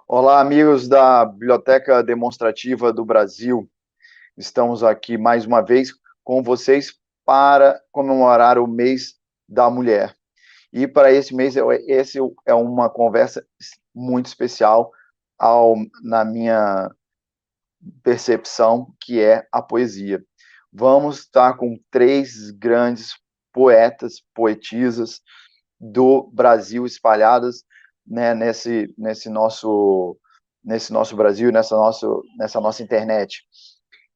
Olá, amigos da Biblioteca Demonstrativa do Brasil. Estamos aqui mais uma vez com vocês para comemorar o mês da mulher. E para esse mês, esse é uma conversa muito especial na minha percepção, que é a poesia. Vamos estar com três grandes poetas, poetisas do Brasil espalhadas, né, nesse nosso Brasil, nessa nossa internet.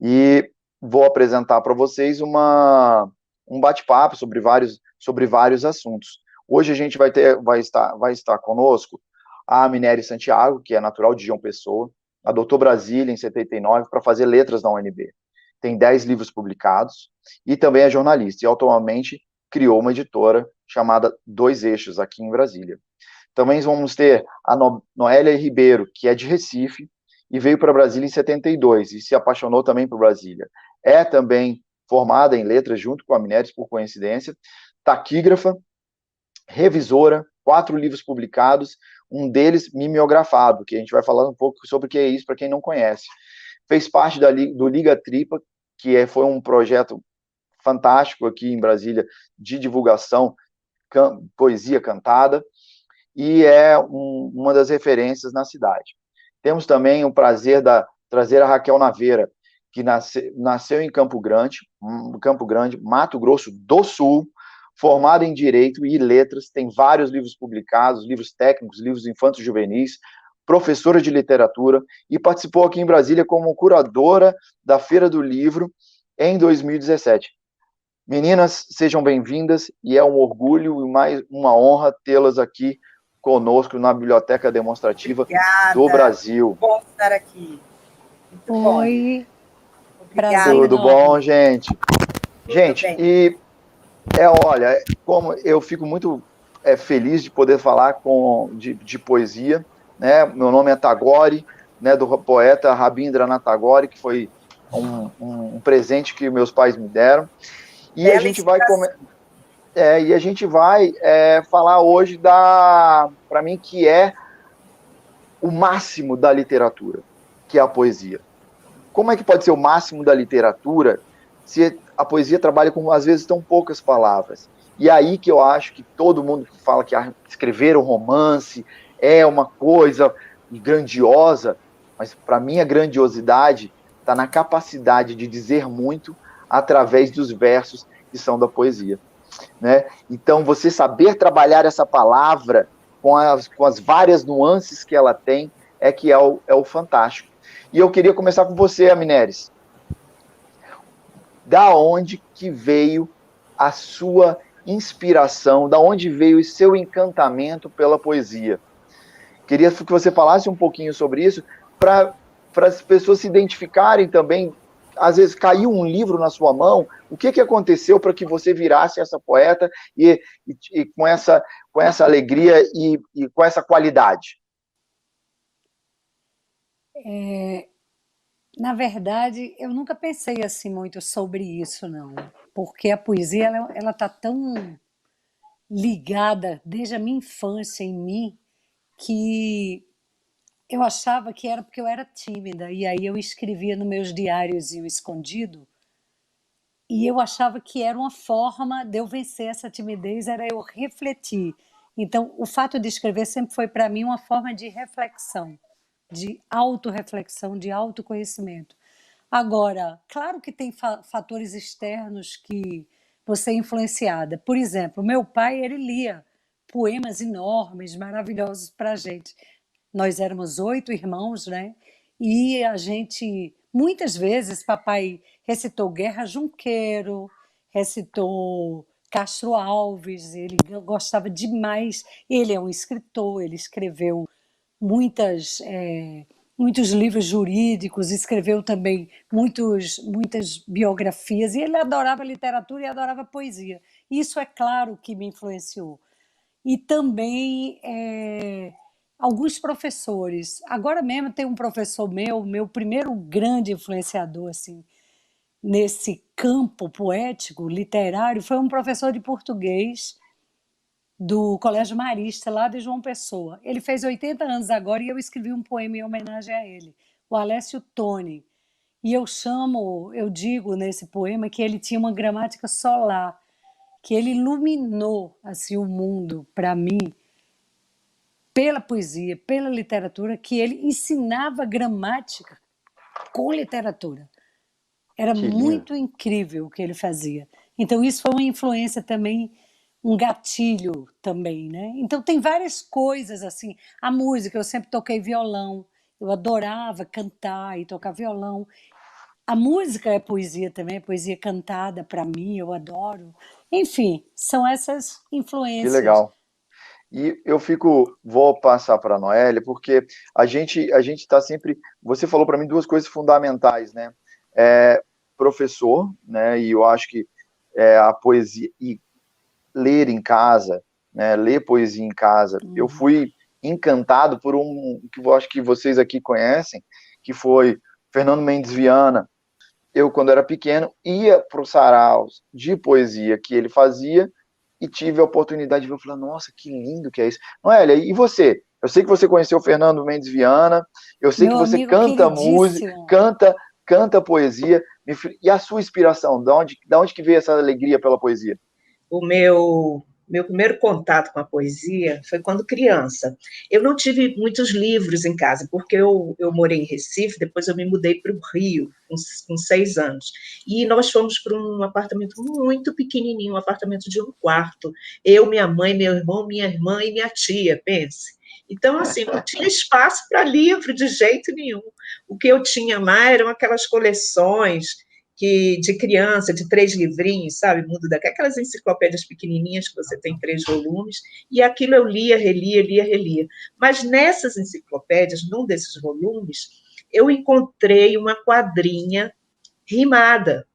E vou apresentar para vocês um bate-papo sobre vários assuntos. Hoje a gente vai estar conosco a Minério Santiago, que é natural de João Pessoa, adotou Brasília em 79 para fazer letras na UNB. Tem 10 livros publicados e também é jornalista e atualmente criou uma editora chamada Dois Eixos aqui em Brasília. Também vamos ter a Noélia Ribeiro, que é de Recife e veio para Brasília em 72 e se apaixonou também por Brasília. É também formada em letras junto com a Mineres, por coincidência, taquígrafa, revisora, 4 livros publicados, um deles mimeografado, que a gente vai falar um pouco sobre o que é isso para quem não conhece. Fez parte do Liga Tripa, que foi um projeto fantástico aqui em Brasília de divulgação, poesia cantada, e é uma das referências na cidade. Temos também o prazer de trazer a Raquel Naveira, que nasceu em Campo Grande, Mato Grosso do Sul, formada em Direito e Letras, tem vários livros publicados, livros técnicos, livros infantos juvenis, professora de literatura, e participou aqui em Brasília como curadora da Feira do Livro em 2017. Meninas, sejam bem-vindas, e é um orgulho e mais uma honra tê-las aqui conosco na Biblioteca Demonstrativa do Obrigada. Brasil. Bom estar aqui. Muito bom. Oi, prazer Obrigada. Tudo bom, enorme. gente? Tudo Gente, bem. olha, como eu fico muito feliz de poder falar de poesia, né? Meu nome é Tagore, né, do poeta Rabindranath Tagore, que foi um presente que meus pais me deram. E a Bela gente vai inspiração. falar hoje para mim, que é o máximo da literatura, que é a poesia. Como é que pode ser o máximo da literatura se a poesia trabalha com, às vezes, tão poucas palavras? E aí que eu acho que todo mundo fala que escrever um romance é uma coisa grandiosa, mas para mim a grandiosidade está na capacidade de dizer muito através dos versos que são da poesia, né? Então, você saber trabalhar essa palavra com as várias nuances que ela tem é que é o fantástico. E eu queria começar com você, Amineres. Da onde que veio a sua inspiração? Da onde veio o seu encantamento pela poesia? Queria que você falasse um pouquinho sobre isso, para as pessoas se identificarem também. Às vezes caiu um livro na sua mão, o que aconteceu para que você virasse essa poeta e com essa alegria e com essa qualidade? Na verdade, eu nunca pensei assim muito sobre isso, não, porque a poesia ela tá tão ligada desde a minha infância em mim que eu achava que era porque eu era tímida e aí eu escrevia nos meus diários escondido e eu achava que era uma forma de eu vencer essa timidez, era eu refletir. Então, o fato de escrever sempre foi para mim uma forma de reflexão, de autorreflexão, de autoconhecimento. Agora, claro que tem fatores externos que você é influenciada. Por exemplo, meu pai, ele lia poemas enormes, maravilhosos para a gente. Nós éramos 8 irmãos, né? E a gente, muitas vezes, papai recitou Guerra Junqueiro, recitou Castro Alves, ele gostava demais. Ele é um escritor, ele escreveu muitos livros jurídicos, escreveu também muitas biografias, e ele adorava literatura e adorava poesia. Isso é claro que me influenciou. E também alguns professores. Agora mesmo tem um professor meu primeiro grande influenciador assim, nesse campo poético, literário, foi um professor de português do Colégio Marista, lá de João Pessoa. Ele fez 80 anos agora e eu escrevi um poema em homenagem a ele, o Alessio Toni. E eu digo nesse poema que ele tinha uma gramática solar, que ele iluminou assim o mundo para mim pela poesia, pela literatura, que ele ensinava gramática com literatura. Era Que lindo. muito incrível o que ele fazia. Então isso foi uma influência também, um gatilho também, né? Então tem várias coisas assim. A música, eu sempre toquei violão, eu adorava cantar e tocar violão. A música é poesia também, é poesia cantada para mim, eu adoro. Enfim, são essas Que influências. legal. E vou passar para a Noélia, porque a gente está sempre. Você falou para mim duas coisas fundamentais, né? É, professor, né? E eu acho que a poesia e ler em casa, né? Ler poesia em casa. Eu fui encantado por que eu acho que vocês aqui conhecem, que foi Fernando Mendes Viana. Eu, quando era pequeno, ia para os saraus de poesia que ele fazia e tive a oportunidade de ver, eu falei, nossa, que lindo que é isso. Noélia, e você? Eu sei que você conheceu o Fernando Mendes Viana, eu sei que Meu você amigo canta música, queridíssimo. canta poesia, e a sua inspiração, de onde que veio essa alegria pela poesia? O meu primeiro contato com a poesia foi quando criança. Eu não tive muitos livros em casa, porque eu morei em Recife, depois eu me mudei para o Rio, com 6 anos. E nós fomos para um apartamento muito pequenininho, um apartamento de um quarto. Eu, minha mãe, meu irmão, minha irmã e minha tia, pense. Então, assim, não tinha espaço para livro de jeito nenhum. O que eu tinha lá eram aquelas coleções de criança, de 3 livrinhos, sabe? Mundo aquelas enciclopédias pequenininhas que você tem 3 volumes, e aquilo eu lia, relia, lia, relia. Mas nessas enciclopédias, num desses volumes, eu encontrei uma quadrinha rimada.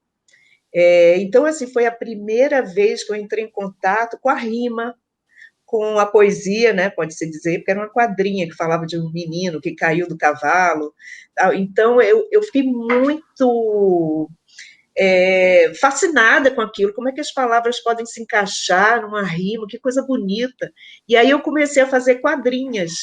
Então, assim, foi a primeira vez que eu entrei em contato com a rima, com a poesia, né, pode-se dizer, porque era uma quadrinha que falava de um menino que caiu do cavalo. Então, eu fiquei muito fascinada com aquilo, como é que as palavras podem se encaixar numa rima, que coisa bonita. E aí eu comecei a fazer quadrinhas.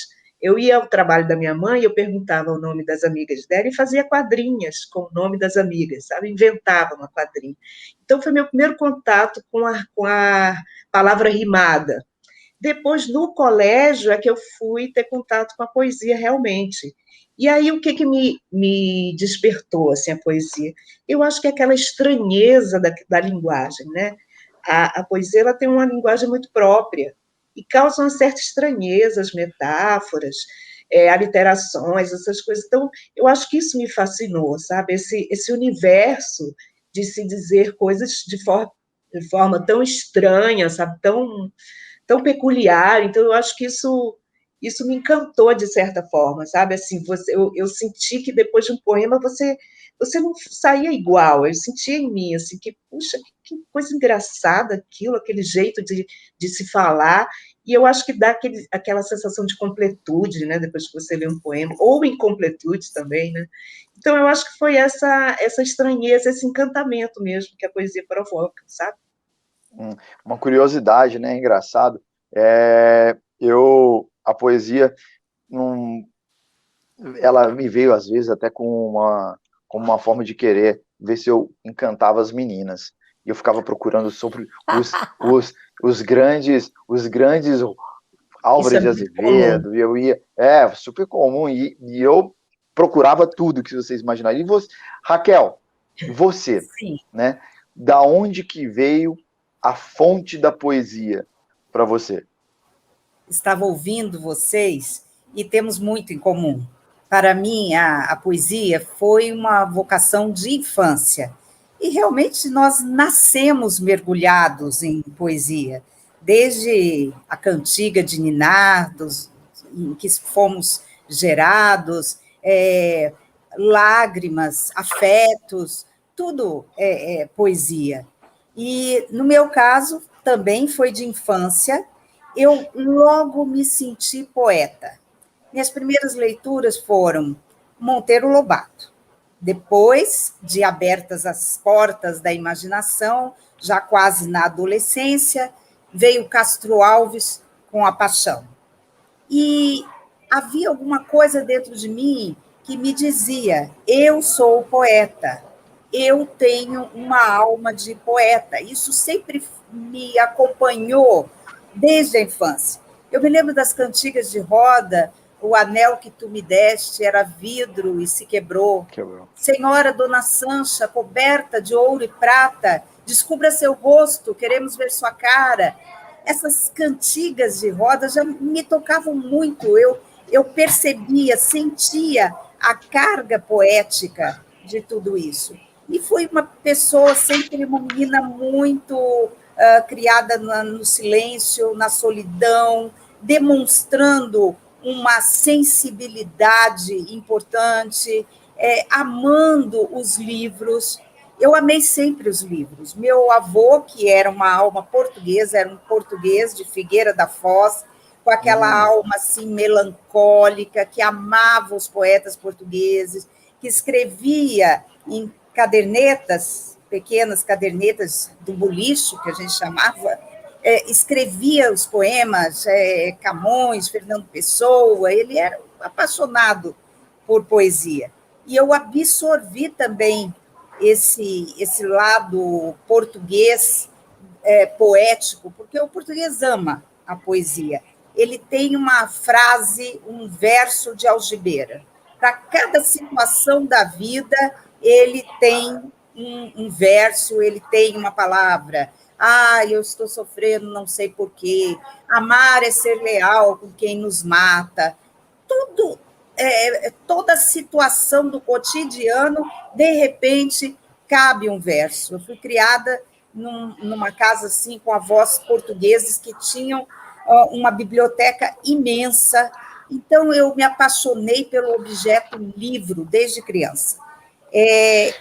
Eu ia ao trabalho da minha mãe, eu perguntava o nome das amigas dela e fazia quadrinhas com o nome das amigas, sabe? Inventava uma quadrinha. Então foi meu primeiro contato com a palavra rimada. Depois, no colégio, é que eu fui ter contato com a poesia realmente. E aí, o que me despertou assim, a poesia? Eu acho que é aquela estranheza da linguagem, né? A poesia ela tem uma linguagem muito própria e causa uma certa estranheza, as metáforas, aliterações, essas coisas. Então, eu acho que isso me fascinou, sabe? Esse universo de se dizer coisas de forma tão estranha, sabe? Tão peculiar. Então, eu acho que isso me encantou de certa forma, sabe? Assim, eu senti que depois de um poema você não saía igual. Eu sentia em mim assim que, puxa, que coisa engraçada aquilo, aquele jeito de se falar. E eu acho que dá aquela sensação de completude, né? Depois que você lê um poema, ou incompletude também, né? Então, eu acho que foi essa estranheza, esse encantamento mesmo que a poesia provoca, sabe? Uma curiosidade, né? Engraçado. A poesia, não, ela me veio às vezes até como uma forma de querer ver se eu encantava as meninas. E eu ficava procurando sobre os grandes Isso Álvares é de muito comum. Azevedo, e eu ia, super comum, e eu procurava tudo que vocês imaginarem. E você, Raquel, você, Sim. né? Da onde que veio a fonte da poesia para você? Estava ouvindo vocês e temos muito em comum. Para mim, a poesia foi uma vocação de infância. E realmente nós nascemos mergulhados em poesia, desde a cantiga de Ninar, em que fomos gerados, lágrimas, afetos, tudo é poesia. E, no meu caso, também foi de infância, eu logo me senti poeta. Minhas primeiras leituras foram Monteiro Lobato. Depois de abertas as portas da imaginação, já quase na adolescência, veio Castro Alves com A Paixão. E havia alguma coisa dentro de mim que me dizia: eu sou poeta, eu tenho uma alma de poeta. Isso sempre me acompanhou desde a infância. Eu me lembro das cantigas de roda: o anel que tu me deste era vidro e se quebrou. Quebrou. Senhora Dona Sancha, coberta de ouro e prata, descubra seu rosto, queremos ver sua cara. Essas cantigas de roda já me tocavam muito. Eu percebia, sentia a carga poética de tudo isso. E fui uma pessoa, sempre uma menina muito criada no silêncio, na solidão, demonstrando uma sensibilidade importante, amando os livros. Eu amei sempre os livros. Meu avô, que era uma alma portuguesa, era um português de Figueira da Foz, com aquela alma assim melancólica, que amava os poetas portugueses, que escrevia em cadernetas, pequenas cadernetas do bolicho, que a gente chamava, escrevia os poemas, Camões, Fernando Pessoa, ele era apaixonado por poesia. E eu absorvi também esse lado português poético, porque o português ama a poesia. Ele tem uma frase, um verso de algibeira. Para cada situação da vida, ele tem um verso, ele tem uma palavra. Eu estou sofrendo, não sei porquê. Amar é ser leal com quem nos mata. Tudo, toda situação do cotidiano, de repente, cabe um verso. Eu fui criada numa casa assim, com avós portugueses que tinham uma biblioteca imensa. Então, eu me apaixonei pelo objeto livro desde criança.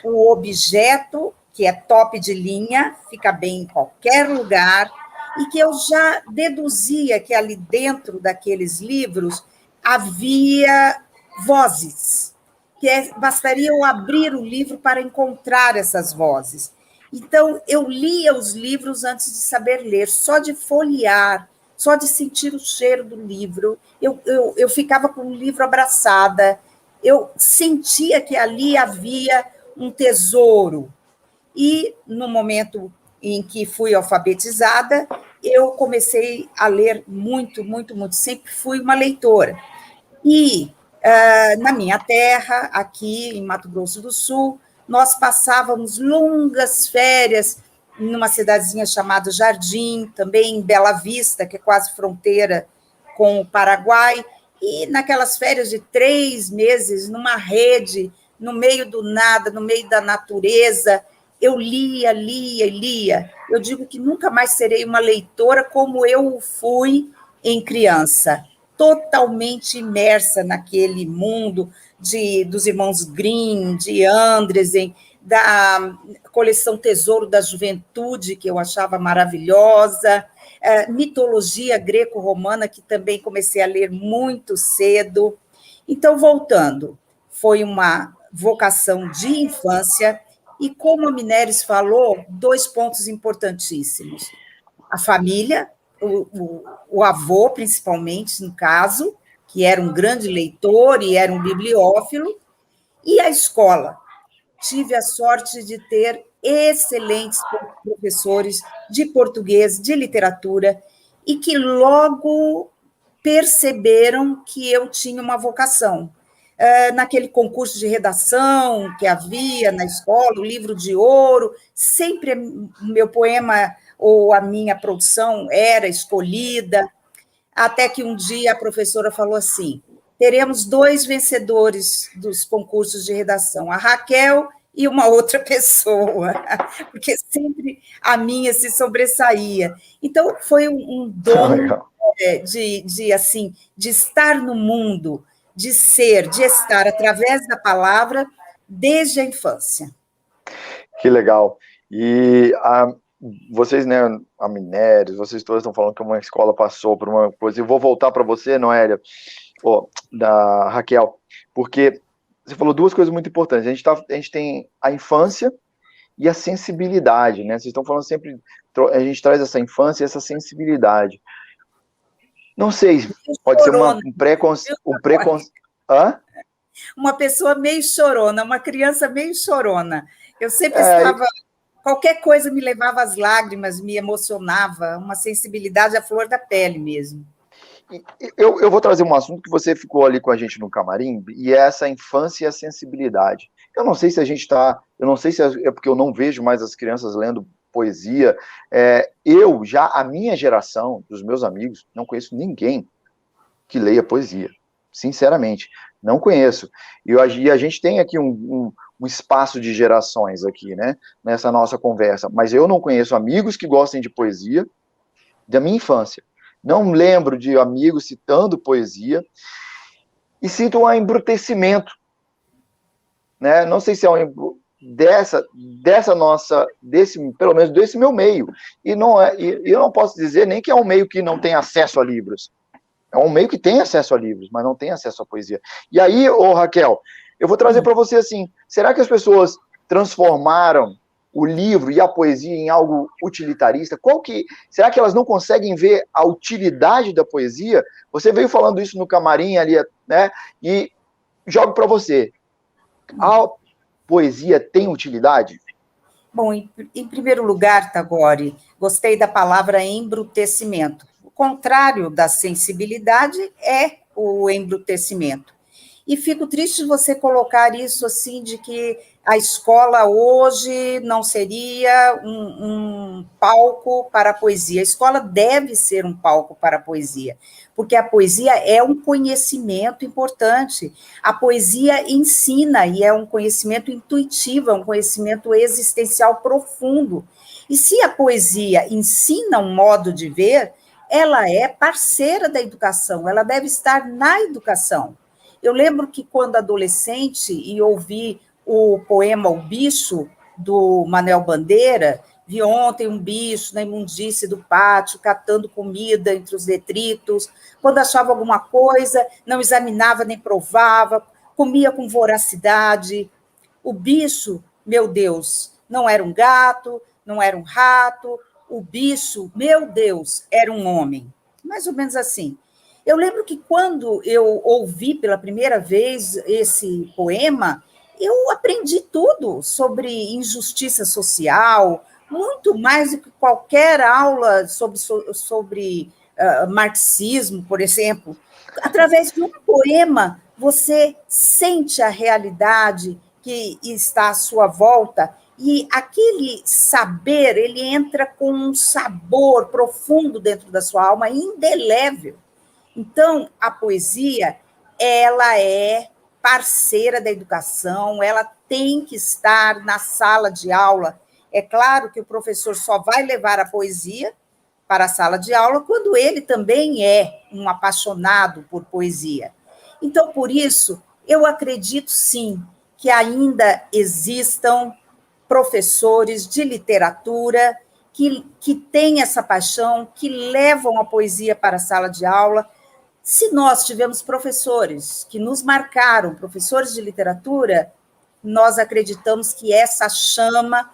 O objeto, que é top de linha, fica bem em qualquer lugar, e que eu já deduzia que ali dentro daqueles livros havia vozes, que bastaria eu abrir o livro para encontrar essas vozes. Então, eu lia os livros antes de saber ler, só de folhear, só de sentir o cheiro do livro, eu ficava com o livro abraçada, eu sentia que ali havia um tesouro. E, no momento em que fui alfabetizada, eu comecei a ler muito, muito, muito. Sempre fui uma leitora. E, na minha terra, aqui em Mato Grosso do Sul, nós passávamos longas férias numa cidadezinha chamada Jardim, também em Bela Vista, que é quase fronteira com o Paraguai, e naquelas férias de 3 meses, numa rede, no meio do nada, no meio da natureza, eu lia, lia e lia. Eu digo que nunca mais serei uma leitora como eu fui em criança, totalmente imersa naquele mundo dos irmãos Grimm, de Andresen, da coleção Tesouro da Juventude, que eu achava maravilhosa, mitologia greco-romana, que também comecei a ler muito cedo. Então, voltando, foi uma vocação de infância, e como a Mineres falou, 2 pontos importantíssimos. A família, o avô, principalmente, no caso, que era um grande leitor e era um bibliófilo, e a escola. Tive a sorte de ter excelentes professores de português, de literatura, e que logo perceberam que eu tinha uma vocação. Naquele concurso de redação que havia na escola, o livro de ouro, sempre o meu poema ou a minha produção era escolhida, até que um dia a professora falou assim: teremos 2 vencedores dos concursos de redação, a Raquel e uma outra pessoa, porque sempre a minha se sobressaía. Então, foi um dom de estar no mundo, de estar através da palavra desde a infância. Que legal. E vocês, né, a Mineres, vocês todos estão falando que uma escola passou por uma coisa. Eu vou voltar para você, Noélia, da Raquel, porque você falou 2 coisas muito importantes. A gente tem a infância e a sensibilidade, né? Vocês estão falando sempre a gente traz essa infância e essa sensibilidade. Não sei, pode ser Chorona, um preconceito. Hã? uma pessoa meio chorona, uma criança meio chorona. Eu sempre É, estava. Qualquer coisa me levava às lágrimas, me emocionava, uma sensibilidade à flor da pele mesmo. eu vou trazer um assunto que você ficou ali com a gente no camarim, e é essa infância e a sensibilidade. Eu não sei se a gente está. Eu não sei se é porque eu não vejo mais as crianças lendo poesia. A minha geração, dos meus amigos, não conheço ninguém que leia poesia. Sinceramente, não conheço. E a gente tem aqui um espaço de gerações aqui, né? Nessa nossa conversa. Mas eu não conheço amigos que gostem de poesia da minha infância. Não lembro de amigos citando poesia e sinto um embrutecimento, né? Não sei se é pelo menos desse meu meio. E eu não posso dizer nem que é um meio que não tem acesso a livros. É um meio que tem acesso a livros, mas não tem acesso à poesia. E aí, Raquel, eu vou trazer para você assim, será que as pessoas transformaram o livro e a poesia em algo utilitarista? Será que elas não conseguem ver a utilidade da poesia? Você veio falando isso no camarim ali, né? E jogo para você. A poesia tem utilidade? Bom, em primeiro lugar, Tagore, gostei da palavra embrutecimento. O contrário da sensibilidade é o embrutecimento. E fico triste de você colocar isso assim, de que a escola hoje não seria um palco para a poesia. A escola deve ser um palco para a poesia, porque a poesia é um conhecimento importante. A poesia ensina, e é um conhecimento intuitivo, é um conhecimento existencial profundo. E se a poesia ensina um modo de ver, ela é parceira da educação, ela deve estar na educação. Eu lembro que quando adolescente e ouvi o poema O Bicho, do Manuel Bandeira, vi ontem um bicho na imundície do pátio, catando comida entre os detritos, quando achava alguma coisa, não examinava nem provava, comia com voracidade. O bicho, meu Deus, não era um gato, não era um rato, o bicho, meu Deus, era um homem. Mais ou menos assim. Eu lembro que quando eu ouvi pela primeira vez esse poema, eu aprendi tudo sobre injustiça social, muito mais do que qualquer aula sobre marxismo, por exemplo. Através de um poema, você sente a realidade que está à sua volta e aquele saber, ele entra com um sabor profundo dentro da sua alma, indelével. Então, a poesia, ela é parceira da educação, ela tem que estar na sala de aula. É claro que o professor só vai levar a poesia para a sala de aula quando ele também é um apaixonado por poesia. Então, por isso, eu acredito sim que ainda existam professores de literatura que têm essa paixão, que levam a poesia para a sala de aula. Se nós tivemos professores que nos marcaram, professores de literatura, nós acreditamos que essa chama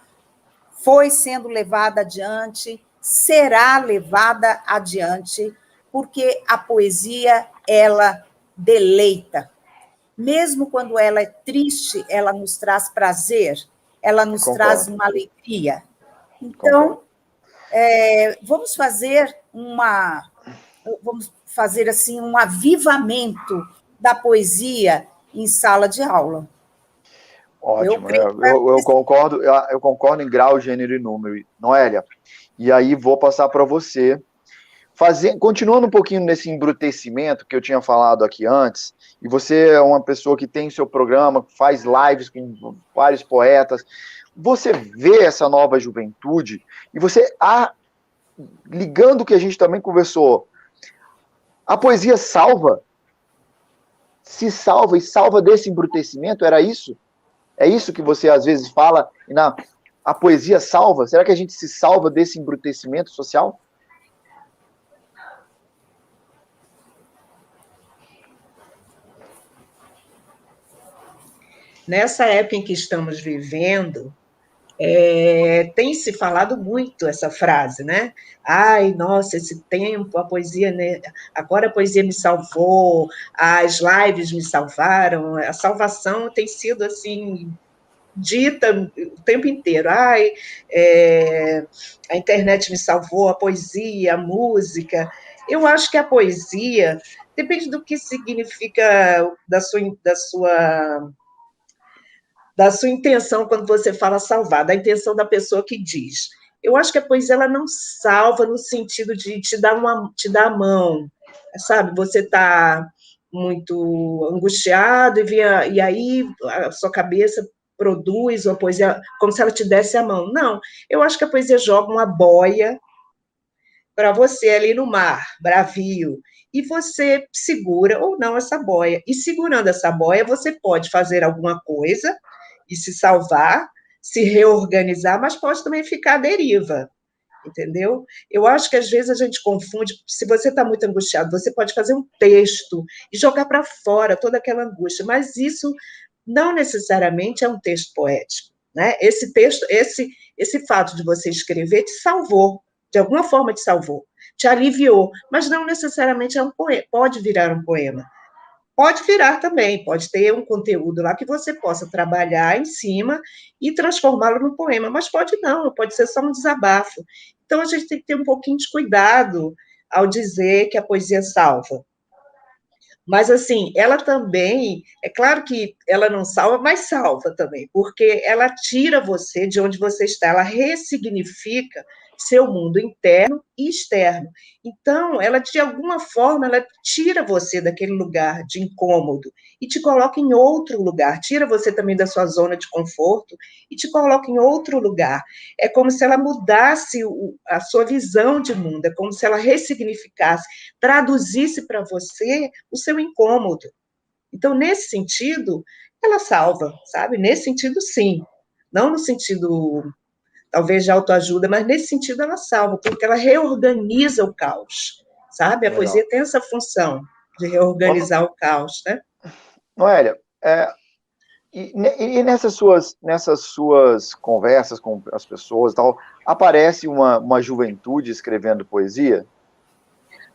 foi sendo levada adiante, será levada adiante, porque a poesia, ela deleita. Mesmo quando ela é triste, ela nos traz prazer, ela nos traz Concordo. uma alegria. Concordo. Então, vamos fazer assim um avivamento da poesia em sala de aula. Eu Ótimo, creio que vai acontecer. eu concordo em grau, gênero e número, Noélia. E aí vou passar para você, continuando um pouquinho nesse embrutecimento que eu tinha falado aqui antes, e você é uma pessoa que tem seu programa, faz lives com vários poetas, você vê essa nova juventude, e você, ligando o que a gente também conversou, a poesia se salva e salva desse embrutecimento, era isso? É isso que você às vezes fala, a poesia salva? Será que a gente se salva desse embrutecimento social? Nessa época em que estamos vivendo, Tem se falado muito essa frase, né? Ai, nossa, esse tempo, a poesia, né? Agora a poesia me salvou, as lives me salvaram, a salvação tem sido assim dita o tempo inteiro. Ai, a internet me salvou, a poesia, a música. Eu acho que a poesia depende do que significa da sua intenção quando você fala salvar, da intenção da pessoa que diz. Eu acho que a poesia ela não salva no sentido de te dar a mão, sabe? Você está muito angustiado e aí a sua cabeça produz uma poesia como se ela te desse a mão. Não, eu acho que a poesia joga uma boia para você ali no mar, bravio, e você segura ou não essa boia. E segurando essa boia, você pode fazer alguma coisa e se salvar, se reorganizar, mas pode também ficar à deriva, entendeu? Eu acho que às vezes a gente confunde, se você está muito angustiado, você pode fazer um texto e jogar para fora toda aquela angústia, mas isso não necessariamente é um texto poético, né? Esse texto, esse fato de você escrever te salvou, de alguma forma te salvou, te aliviou, mas não necessariamente é um poema, pode virar um poema. Pode virar também, pode ter um conteúdo lá que você possa trabalhar em cima e transformá-lo num poema, mas pode não, pode ser só um desabafo. Então a gente tem que ter um pouquinho de cuidado ao dizer que a poesia salva. Mas, assim, ela também, é claro que ela não salva, mas salva também, porque ela tira você de onde você está, ela ressignifica seu mundo interno e externo. Então, ela, de alguma forma, ela tira você daquele lugar de incômodo e te coloca em outro lugar, tira você também da sua zona de conforto e te coloca em outro lugar. É como se ela mudasse a sua visão de mundo, é como se ela ressignificasse, traduzisse para você o seu incômodo. Então, nesse sentido, ela salva, sabe? Nesse sentido, sim. Não no sentido, talvez, de autoajuda, mas nesse sentido ela salva, porque ela reorganiza o caos, sabe? A Legal. poesia tem essa função de reorganizar o caos, né? Noélia, e nessas suas conversas com as pessoas, tal, aparece uma juventude escrevendo poesia?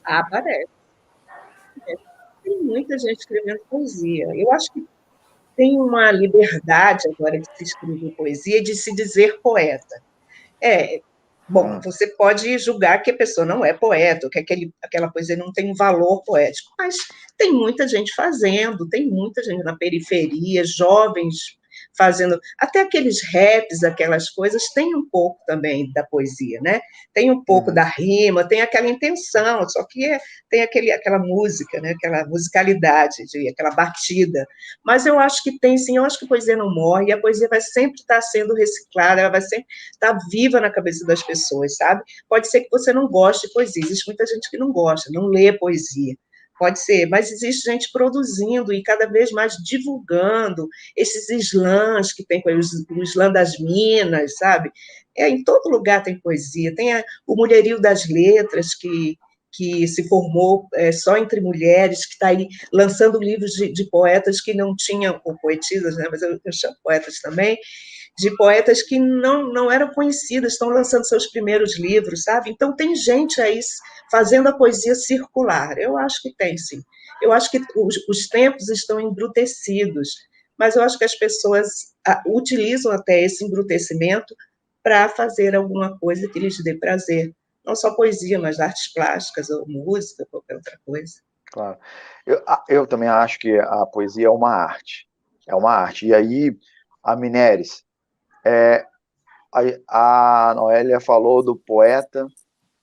Ah, parece. Tem muita gente escrevendo poesia. Eu acho que tem uma liberdade agora de se escrever poesia e de se dizer poeta. Bom, Hum. você pode julgar que a pessoa não é poeta, que aquela poesia não tem um valor poético, mas tem muita gente fazendo, tem muita gente na periferia, jovens fazendo, até aqueles raps, aquelas coisas, tem um pouco também da poesia, né? Tem um pouco da rima, tem aquela intenção, só que tem aquela música, né? Aquela musicalidade, aquela batida. Mas eu acho que tem, sim, eu acho que a poesia não morre, e a poesia vai sempre estar sendo reciclada, ela vai sempre estar viva na cabeça das pessoas, sabe? Pode ser que você não goste de poesia, existe muita gente que não gosta, não lê poesia, pode ser, mas existe gente produzindo e cada vez mais divulgando esses slams que tem, o slam das Minas, sabe? Em todo lugar tem poesia, tem o Mulherio das Letras, que se formou só entre mulheres, que está aí lançando livros de poetas que não tinham, ou poetisas, né, mas eu chamo poetas também, de poetas que não eram conhecidas, estão lançando seus primeiros livros, sabe? Então tem gente aí fazendo a poesia circular. Eu acho que tem, sim. Eu acho que os tempos estão embrutecidos, mas eu acho que as pessoas utilizam até esse embrutecimento para fazer alguma coisa que lhes dê prazer. Não só poesia, mas artes plásticas, ou música, qualquer outra coisa. Claro. Eu também acho que a poesia é uma arte. É uma arte. E aí, a Mineres, a Noélia falou do poeta,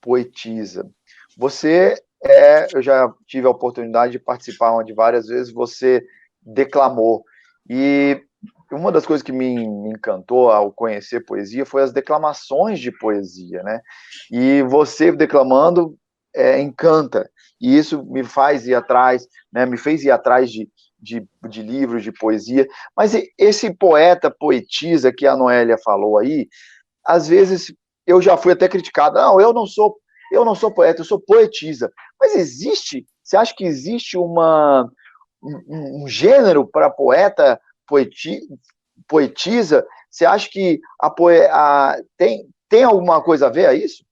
poetisa. Você eu já tive a oportunidade de participar de várias vezes, você declamou. E uma das coisas que me encantou ao conhecer poesia foi as declamações de poesia, né? E você declamando encanta. E isso me faz ir atrás, né? Me fez ir atrás de livros de poesia. Mas esse poeta, poetisa que a Noélia falou aí, às vezes eu já fui até criticado. Não, eu não sou poeta, eu sou poetisa. Mas você acha que existe um gênero para poeta, poetisa? Você acha que tem alguma coisa a ver a isso?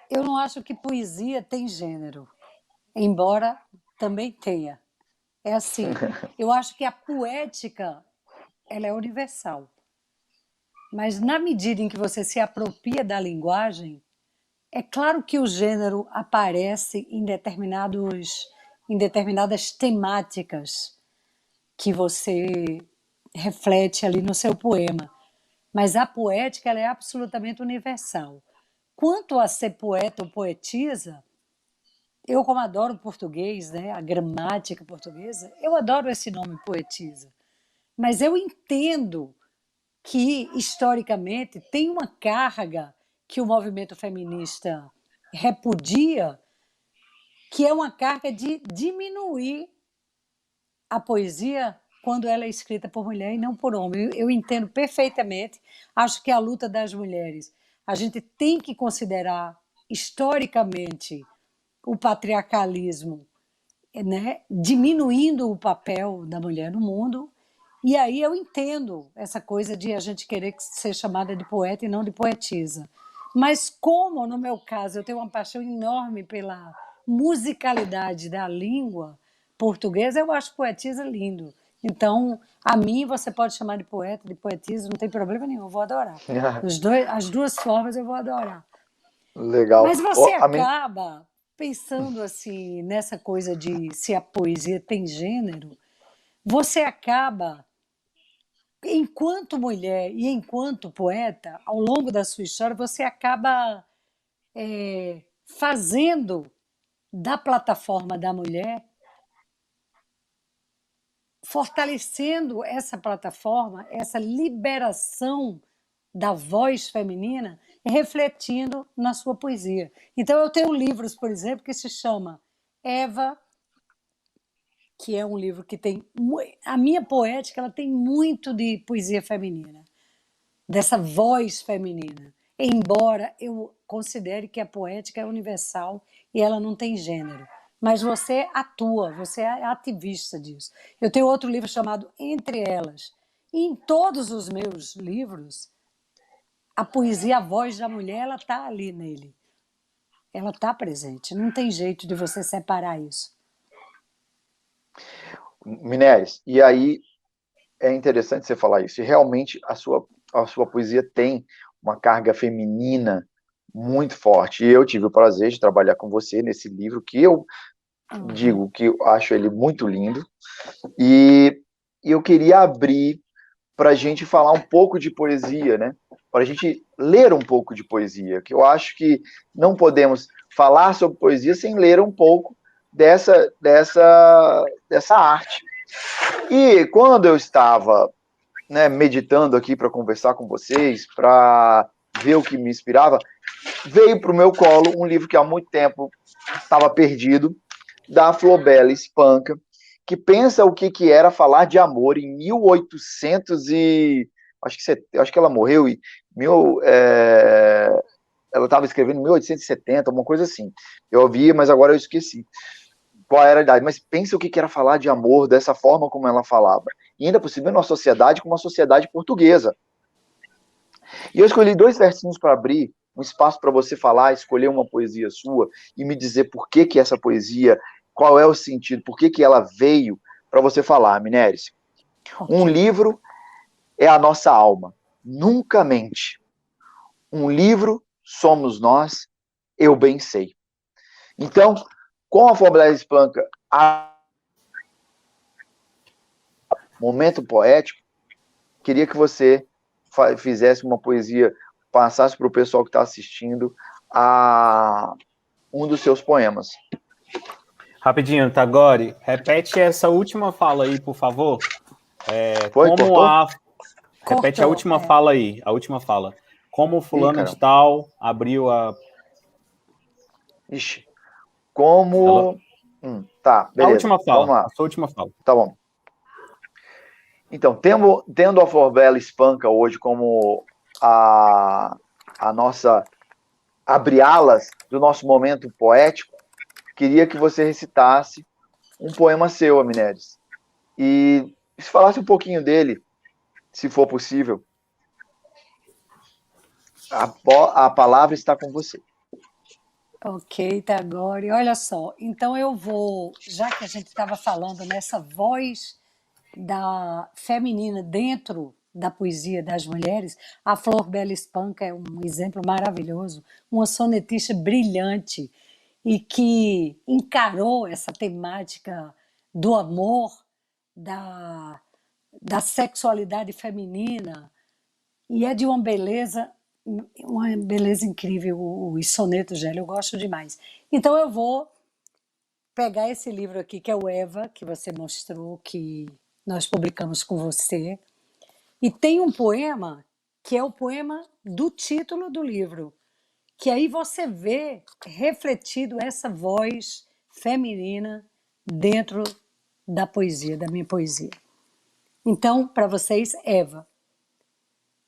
Eu não acho que poesia tem gênero, embora também tenha. É assim, eu acho que a poética, ela é universal. Mas na medida em que você se apropria da linguagem, é claro que o gênero aparece em determinadas temáticas que você reflete ali no seu poema. Mas a poética, ela é absolutamente universal. Quanto a ser poeta ou poetisa, eu, como adoro o português, né, a gramática portuguesa, eu adoro esse nome poetisa. Mas eu entendo que, historicamente, tem uma carga que o movimento feminista repudia, que é uma carga de diminuir a poesia quando ela é escrita por mulher e não por homem. Eu entendo perfeitamente, acho que a luta das mulheres, a gente tem que considerar historicamente o patriarcalismo, né, diminuindo o papel da mulher no mundo. E aí eu entendo essa coisa de a gente querer ser chamada de poeta e não de poetisa. Mas como, no meu caso, eu tenho uma paixão enorme pela musicalidade da língua portuguesa, eu acho poetisa lindo. Então, a mim você pode chamar de poeta, de poetisa, não tem problema nenhum, eu vou adorar. As duas formas eu vou adorar. Legal. Mas você acaba pensando assim nessa coisa de se a poesia tem gênero, você acaba, enquanto mulher e enquanto poeta, ao longo da sua história, você acaba fazendo da plataforma da mulher, fortalecendo essa plataforma, essa liberação da voz feminina, refletindo na sua poesia. Então, eu tenho livros, por exemplo, que se chama Eva, que é um livro que tem... A minha poética, ela tem muito de poesia feminina, dessa voz feminina, embora eu considere que a poética é universal e ela não tem gênero. Mas você atua, você é ativista disso. Eu tenho outro livro chamado Entre Elas. E em todos os meus livros, a poesia, a voz da mulher, ela está ali nele. Ela está presente. Não tem jeito de você separar isso. Mineres, e aí é interessante você falar isso. E realmente a sua poesia tem uma carga feminina muito forte. E eu tive o prazer de trabalhar com você nesse livro, que eu digo que eu acho ele muito lindo. E eu queria abrir para a gente falar um pouco de poesia, né? Para a gente ler um pouco de poesia, que eu acho que não podemos falar sobre poesia sem ler um pouco dessa arte. E quando eu estava, né, meditando aqui para conversar com vocês, para ver o que me inspirava, veio para o meu colo um livro que há muito tempo estava perdido, da Flobela Espanca, que pensa o que era falar de amor em 1800 e... Acho que ela morreu em... ela estava escrevendo em 1870, alguma coisa assim. Eu ouvi, mas agora eu esqueci qual era a idade. Mas pensa o que era falar de amor dessa forma como ela falava. E ainda por cima, numa sociedade como uma sociedade portuguesa. E eu escolhi 2 versinhos para abrir um espaço para você falar, escolher uma poesia sua e me dizer por que essa poesia, qual é o sentido, por que ela veio para você falar, Mineres. Um livro é a nossa alma, nunca mente. Um livro somos nós, eu bem sei. Então, com a Flobela Espanca, momento poético, queria que você fizesse uma poesia, passasse para o pessoal que está assistindo um dos seus poemas. Rapidinho, Tagore, repete essa última fala aí, por favor. Foi? Cortou? Repete a última fala aí, a última fala. Como fulano de tal abriu a... Ixi, como... Tá, beleza. A última fala, vamos lá. a sua última fala. Tá bom. Então, tendo a Flobela Espanca hoje como a nossa abre-alas do nosso momento poético, queria que você recitasse um poema seu, Mineres. E se falasse um pouquinho dele, se for possível. A palavra está com você. Ok, tá agora. E olha só, então eu vou, já que a gente estava falando nessa voz da feminina dentro da poesia das mulheres, a Flor Bela Espanca é um exemplo maravilhoso, uma sonetista brilhante e que encarou essa temática do amor, da, da sexualidade feminina, e é de uma beleza incrível, os sonetos dela, eu gosto demais. Então eu vou pegar esse livro aqui, que é o Eva, que você mostrou, que nós publicamos com você, e tem um poema, que é o poema do título do livro, que aí você vê refletido essa voz feminina dentro da poesia, da minha poesia. Então, para vocês, Eva.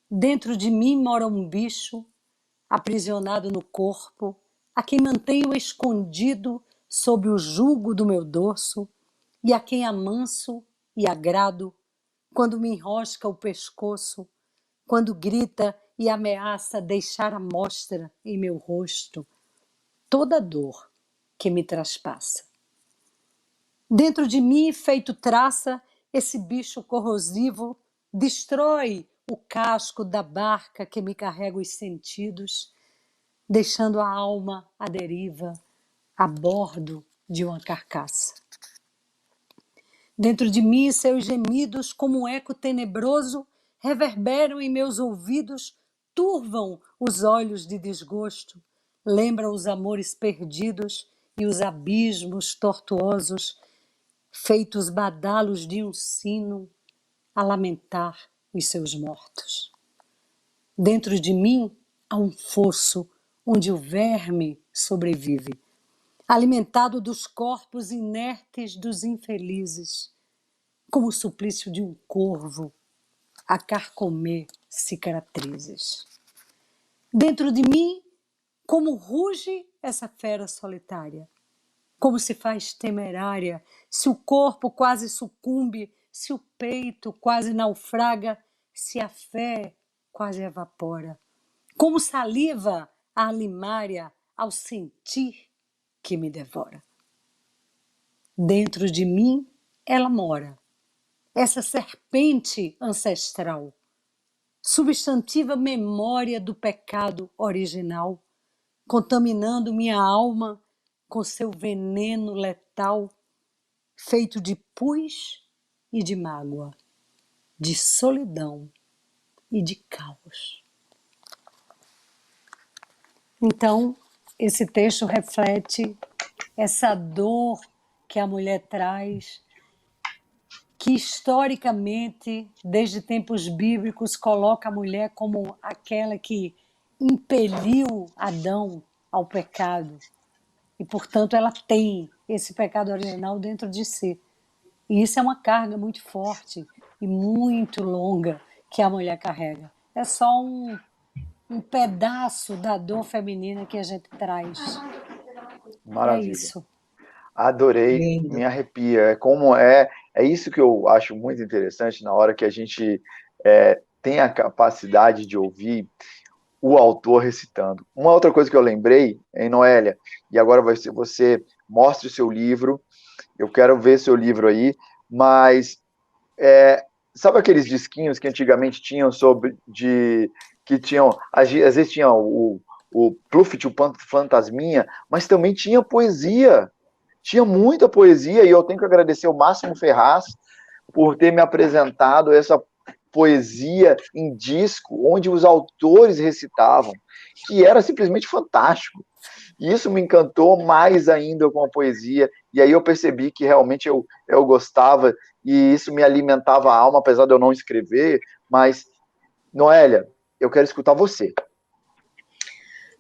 Dentro de mim mora um bicho aprisionado no corpo, a quem mantenho escondido sob o jugo do meu dorso e a quem amanso e agrado quando me enrosca o pescoço, quando grita e ameaça deixar à mostra em meu rosto toda a dor que me traspassa. Dentro de mim, feito traça, esse bicho corrosivo destrói o casco da barca que me carrega os sentidos, deixando a alma à deriva, a bordo de uma carcaça. Dentro de mim, seus gemidos, como um eco tenebroso, reverberam em meus ouvidos, turvam os olhos de desgosto, lembram os amores perdidos e os abismos tortuosos, feitos badalos de um sino a lamentar os seus mortos. Dentro de mim há um fosso onde o verme sobrevive, alimentado dos corpos inertes dos infelizes, como o suplício de um corvo a carcomer cicatrizes. Dentro de mim, como ruge essa fera solitária, como se faz temerária, se o corpo quase sucumbe, se o peito quase naufraga, se a fé quase evapora. Como saliva a alimária ao sentir que me devora. Dentro de mim ela mora, essa serpente ancestral, substantiva memória do pecado original, contaminando minha alma com seu veneno letal, feito de pus e de mágoa, de solidão e de caos. Então, esse texto reflete essa dor que a mulher traz, que historicamente, desde tempos bíblicos, coloca a mulher como aquela que impeliu Adão ao pecado. E, portanto, ela tem esse pecado original dentro de si. E isso é uma carga muito forte e muito longa que a mulher carrega. É só um pedaço da dor feminina que a gente traz. Maravilha. É isso. Adorei, Lindo. me arrepia. É isso que eu acho muito interessante na hora que a gente tem a capacidade de ouvir o autor recitando. Uma outra coisa que eu lembrei, hein, Noélia, e agora você mostre o seu livro, eu quero ver seu livro aí, mas sabe aqueles disquinhos que antigamente tinham às vezes tinha o Pluft, o Fantasminha, mas também tinha poesia, tinha muita poesia, e eu tenho que agradecer ao Máximo Ferraz por ter me apresentado essa poesia em disco, onde os autores recitavam, que era simplesmente fantástico. E isso me encantou mais ainda com a poesia, e aí eu percebi que realmente eu gostava, e isso me alimentava a alma, apesar de eu não escrever. Mas, Noélia, eu quero escutar você.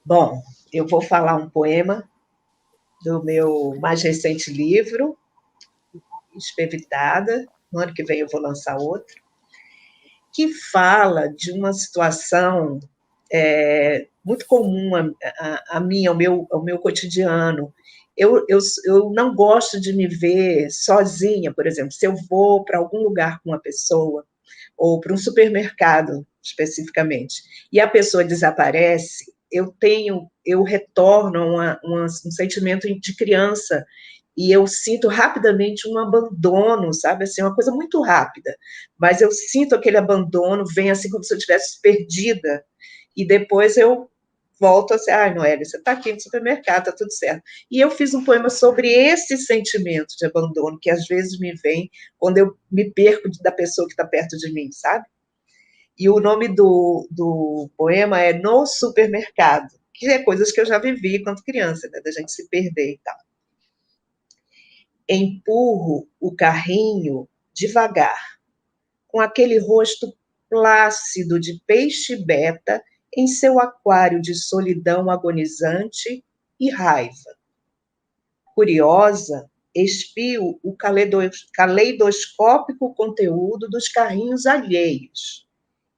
Bom, eu vou falar um poema do meu mais recente livro, Espevitada. No ano que vem eu vou lançar outro, que fala de uma situação muito comum a mim, ao meu cotidiano. eu não gosto de me ver sozinha, por exemplo, se eu vou para algum lugar com uma pessoa, ou para um supermercado, especificamente, e a pessoa desaparece, eu retorno a um sentimento de criança, e eu sinto rapidamente um abandono, sabe, assim, uma coisa muito rápida, mas eu sinto aquele abandono, vem assim como se eu estivesse perdida, e depois eu volto assim, Noélia, você está aqui no supermercado, está tudo certo. E eu fiz um poema sobre esse sentimento de abandono, que às vezes me vem quando eu me perco da pessoa que está perto de mim, sabe? E o nome do poema é No Supermercado, que é coisas que eu já vivi quando criança, né, da gente se perder e tal. Empurro o carrinho devagar, com aquele rosto plácido de peixe-beta em seu aquário de solidão agonizante e raiva. Curiosa, espio o caleidoscópico conteúdo dos carrinhos alheios.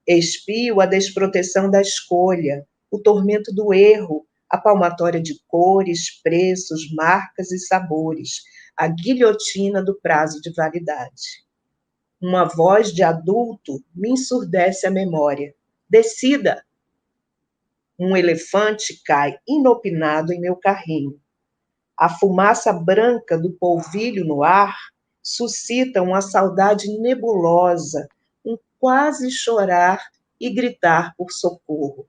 Espio a desproteção da escolha, o tormento do erro, a palmatória de cores, preços, marcas e sabores, a guilhotina do prazo de validade. Uma voz de adulto me ensurdece a memória. Decida! Um elefante cai inopinado em meu carrinho. A fumaça branca do polvilho no ar suscita uma saudade nebulosa, um quase chorar e gritar por socorro.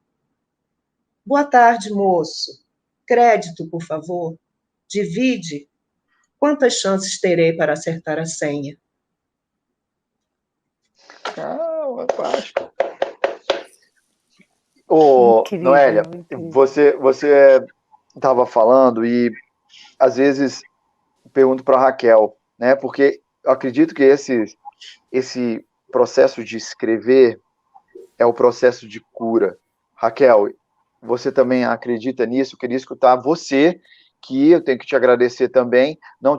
Boa tarde, moço. Crédito, por favor. Divide. Quantas chances terei para acertar a senha? Fantástico. Noélia, você estava falando e às vezes pergunto para a Raquel, né? Porque eu acredito que esse processo de escrever é o processo de cura. Raquel, você também acredita nisso? Eu queria escutar você, que eu tenho que te agradecer também. Não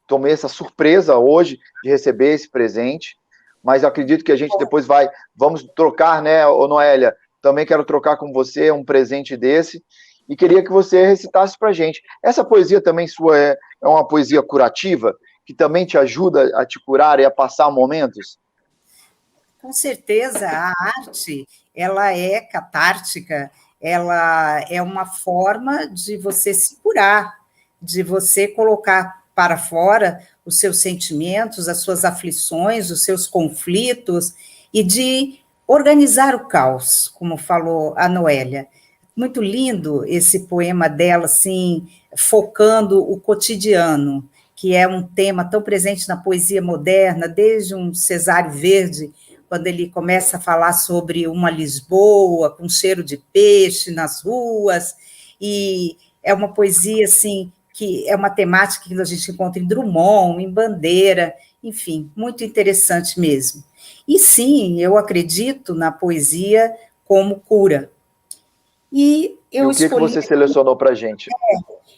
tomei essa surpresa hoje de receber esse presente, mas eu acredito que a gente depois vamos trocar, né, Noélia? Também quero trocar com você um presente desse e queria que você recitasse para a gente. Essa poesia também sua é uma poesia curativa, que também te ajuda a te curar e a passar momentos? Com certeza, a arte, ela é catártica, ela é uma forma de você se curar, de você colocar para fora os seus sentimentos, as suas aflições, os seus conflitos, e de organizar o caos, como falou a Noélia. Muito lindo esse poema dela, assim, focando o cotidiano, que é um tema tão presente na poesia moderna, desde um Cesário Verde, quando ele começa a falar sobre uma Lisboa com cheiro de peixe nas ruas, e é uma poesia, assim, que é uma temática que a gente encontra em Drummond, em Bandeira, enfim, muito interessante mesmo. E sim, eu acredito na poesia como cura. E o que você selecionou para a gente?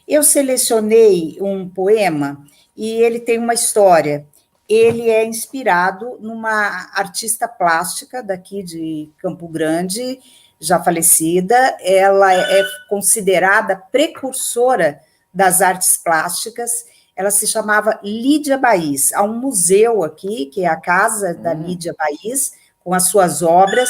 Eu selecionei um poema e ele tem uma história. Ele é inspirado numa artista plástica daqui de Campo Grande, já falecida. Ela é considerada precursora das artes plásticas. Ela se chamava Lídia Baís. Há um museu aqui, que é a Casa da Lídia Baís, com as suas obras,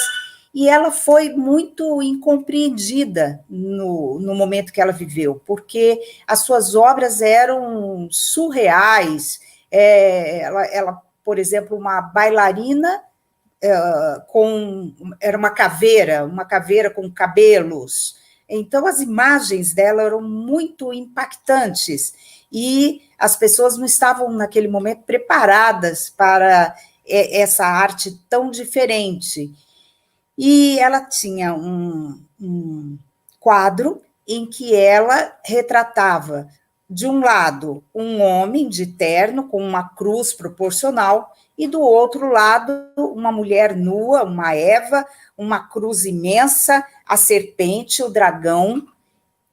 e ela foi muito incompreendida no momento que ela viveu, porque as suas obras eram surreais. Ela, por exemplo, uma bailarina era uma caveira com cabelos. Então, as imagens dela eram muito impactantes, e as pessoas não estavam, naquele momento, preparadas para essa arte tão diferente. E ela tinha um quadro em que ela retratava, de um lado, um homem de terno com uma cruz proporcional, e do outro lado, uma mulher nua, uma Eva, uma cruz imensa, a serpente, o dragão.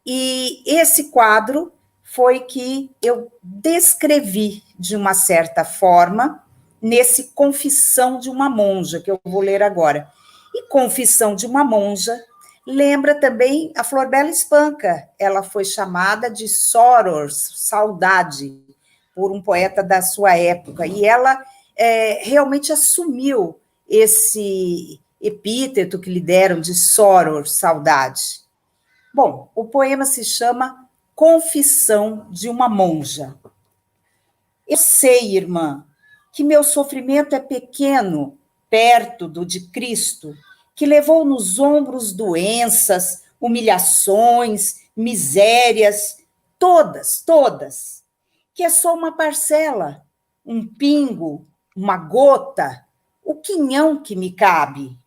E esse quadro foi que eu descrevi, de uma certa forma, nesse Confissão de uma Monja, que eu vou ler agora. E Confissão de uma Monja Lembra também a Flor Bela Espanca. Ela foi chamada de Sorors, saudade, por um poeta da sua época. E ela realmente assumiu esse epíteto que lhe deram de Soror, saudade. Bom, o poema se chama Confissão de uma Monja. Eu sei, irmã, que meu sofrimento é pequeno, perto do de Cristo, que levou nos ombros doenças, humilhações, misérias, todas, todas, que é só uma parcela, um pingo, uma gota, o quinhão que me cabe.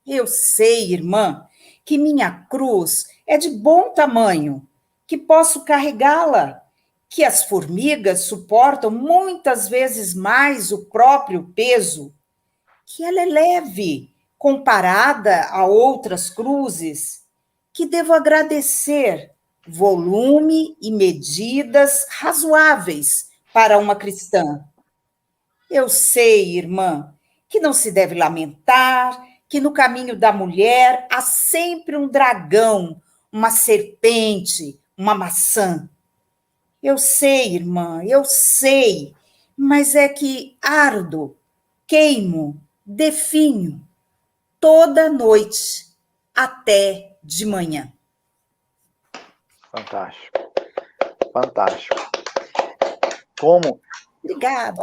Eu sei, irmã, que minha cruz é de bom tamanho, que posso carregá-la, que as formigas suportam muitas vezes mais o próprio peso, que ela é leve comparada a outras cruzes, que devo agradecer volume e medidas razoáveis para uma cristã. Eu sei, irmã, que não se deve lamentar, que no caminho da mulher há sempre um dragão, uma serpente, uma maçã. Eu sei, irmã, eu sei, mas é que ardo, queimo, definho toda noite até de manhã. Fantástico. Fantástico. Como? Obrigada.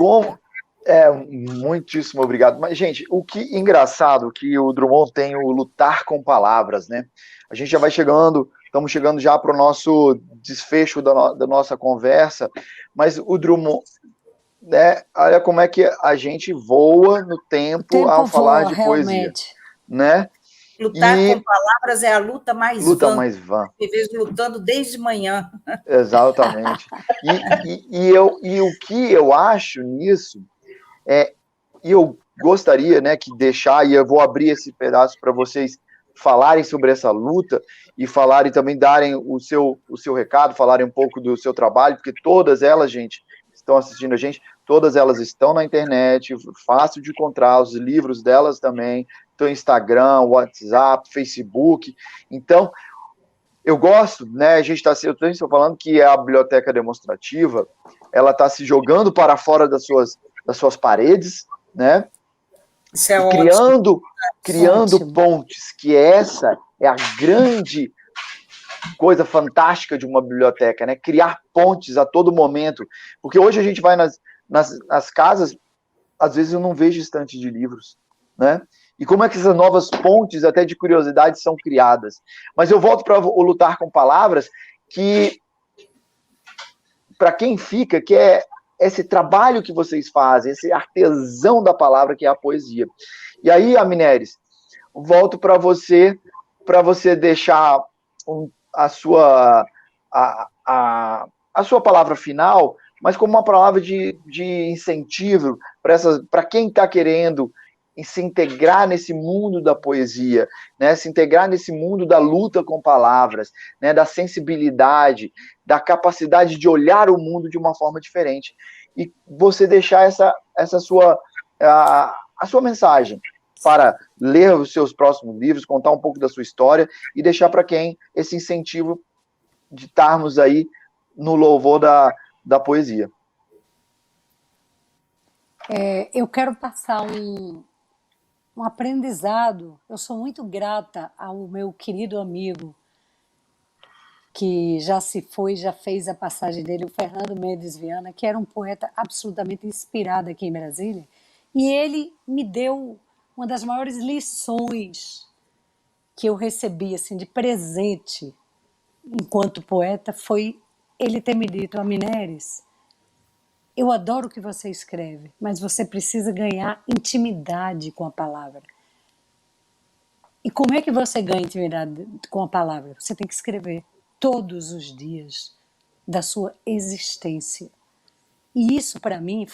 Muitíssimo obrigado. Mas, gente, o que engraçado que o Drummond tem o lutar com palavras, né? A gente já vai chegando, estamos chegando já para o nosso desfecho da nossa conversa, mas o Drummond, né? Olha como é que a gente voa no tempo ao falar de poesia, né? Lutar com palavras é a luta mais vã. Eu vejo lutando desde manhã. Exatamente. E o que eu acho nisso e eu gostaria, né, que deixar, e eu vou abrir esse pedaço para vocês falarem sobre essa luta e falarem também, darem o seu recado, falarem um pouco do seu trabalho, porque todas elas, gente, estão assistindo a gente, todas elas estão na internet, fácil de encontrar, os livros delas também, estão no Instagram, WhatsApp, Facebook. Então, eu gosto, né, a gente está falando que a biblioteca demonstrativa, ela está se jogando para fora das suas paredes, né? Isso é criando pontes, que essa é a grande coisa fantástica de uma biblioteca, né? Criar pontes a todo momento, porque hoje a gente vai nas casas, às vezes eu não vejo estante de livros, né? E como é que essas novas pontes, até de curiosidade, são criadas? Mas eu volto para o lutar com palavras, que para quem fica, que é esse trabalho que vocês fazem, esse artesão da palavra que é a poesia. E aí, Amineris, volto para você deixar a sua palavra final, mas como uma palavra de incentivo para quem está querendo se integrar nesse mundo da poesia, né? Se integrar nesse mundo da luta com palavras, né? Da sensibilidade, da capacidade de olhar o mundo de uma forma diferente. E você deixar essa sua mensagem para ler os seus próximos livros, contar um pouco da sua história e deixar para quem esse incentivo de estarmos aí no louvor da poesia. Eu quero passar um aprendizado. Eu sou muito grata ao meu querido amigo que já se foi, já fez a passagem dele, o Fernando Mendes Viana, que era um poeta absolutamente inspirado aqui em Brasília, e ele me deu uma das maiores lições que eu recebi assim, de presente enquanto poeta, foi ele ter me dito: Amineris, eu adoro o que você escreve, mas você precisa ganhar intimidade com a palavra. E como é que você ganha intimidade com a palavra? Você tem que escrever todos os dias da sua existência. E isso, para mim,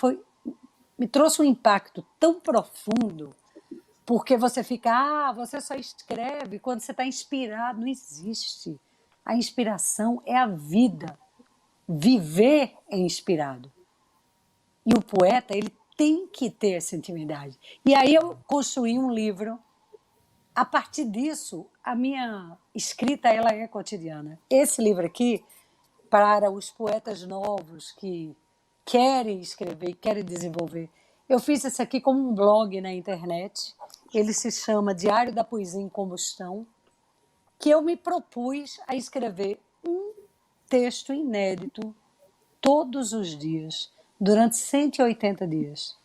me trouxe um impacto tão profundo, porque você fica, você só escreve quando você está inspirado. Não existe. A inspiração é a vida. Viver é inspirado. E o poeta, ele tem que ter essa intimidade. E aí eu construí um livro a partir disso, a minha escrita ela é cotidiana. Esse livro aqui, para os poetas novos que querem escrever, querem desenvolver, eu fiz esse aqui como um blog na internet. Ele se chama Diário da Poesia em Combustão, que eu me propus a escrever um texto inédito todos os dias, durante 180 dias.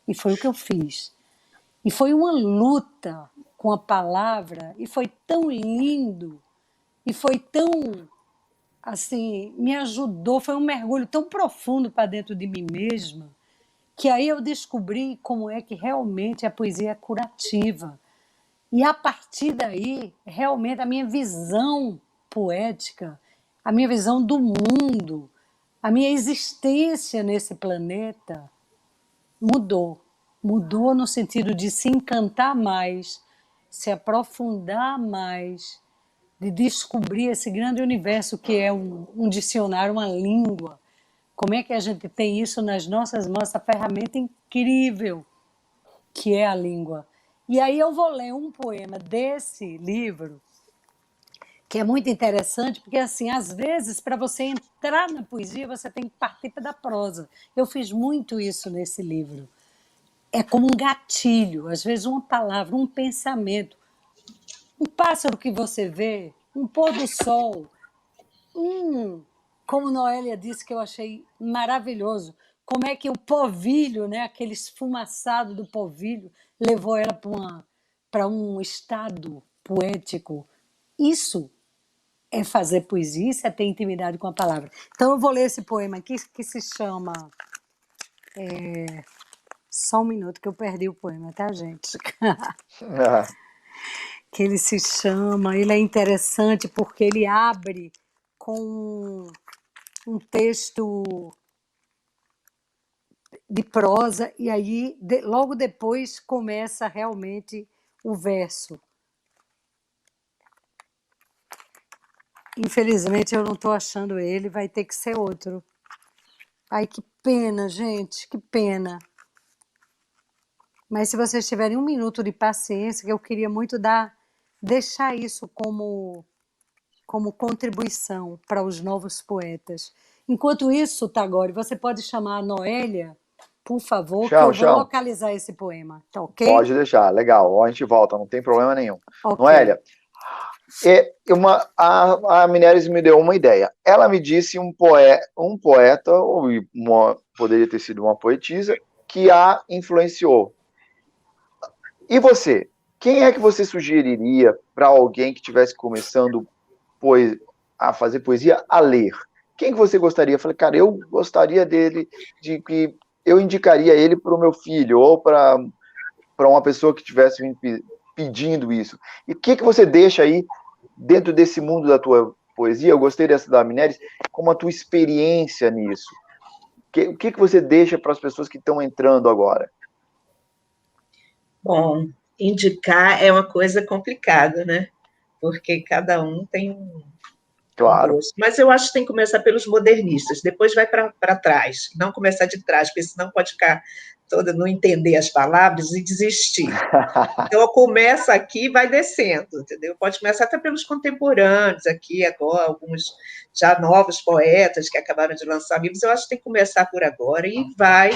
E foi o que eu fiz. E foi uma luta com a palavra, e foi tão lindo, e foi tão, assim, me ajudou, foi um mergulho tão profundo para dentro de mim mesma, que aí eu descobri como é que realmente a poesia é curativa. E a partir daí, realmente, a minha visão poética, a minha visão do mundo, a minha existência nesse planeta mudou. Mudou no sentido de se encantar mais, se aprofundar mais, de descobrir esse grande universo que é um dicionário, uma língua. Como é que a gente tem isso nas nossas mãos, essa ferramenta incrível que é a língua. E aí eu vou ler um poema desse livro, que é muito interessante, porque, assim, às vezes, para você entrar na poesia, você tem que partir da prosa. Eu fiz muito isso nesse livro. É como um gatilho, às vezes uma palavra, um pensamento, um pássaro que você vê, um pôr do sol, como Noélia disse, que eu achei maravilhoso, como é que o povilho, né, aquele esfumaçado do povilho, levou ela para um estado poético. Isso é fazer poesia, isso é ter intimidade com a palavra. Então eu vou ler esse poema aqui, que se chama... Só um minuto que eu perdi o poema, tá, gente? Que ele se chama... Ele é interessante porque ele abre com um texto de prosa e aí, logo depois, começa realmente o verso. Infelizmente, eu não estou achando ele, vai ter que ser outro. Ai, que pena, gente, que pena. Mas se vocês tiverem um minuto de paciência, que eu queria muito deixar isso como contribuição para os novos poetas. Enquanto isso, Tagore, você pode chamar a Noélia, por favor, que eu vou localizar esse poema, tá ok? Pode deixar, legal, a gente volta, não tem problema nenhum. Okay. Noélia, a Mineres me deu uma ideia. Ela me disse um poeta, ou poderia ter sido uma poetisa, que a influenciou. E você? Quem é que você sugeriria para alguém que estivesse começando a fazer poesia, a ler? Quem que você gostaria? Eu falei, cara, eu gostaria dele, de que eu indicaria ele para o meu filho, ou para uma pessoa que estivesse me pedindo isso. E o que você deixa aí dentro desse mundo da tua poesia? Eu gostei dessa da Mineres, como a tua experiência nisso. O que você deixa para as pessoas que estão entrando agora? Bom, indicar é uma coisa complicada, né? Porque cada um tem um gosto. Mas eu acho que tem que começar pelos modernistas, depois vai para trás, não começar de trás, porque senão pode ficar toda, não entender as palavras e desistir. Então, começa aqui e vai descendo, entendeu? Pode começar até pelos contemporâneos aqui, agora, alguns já novos poetas que acabaram de lançar livros, eu acho que tem que começar por agora e vai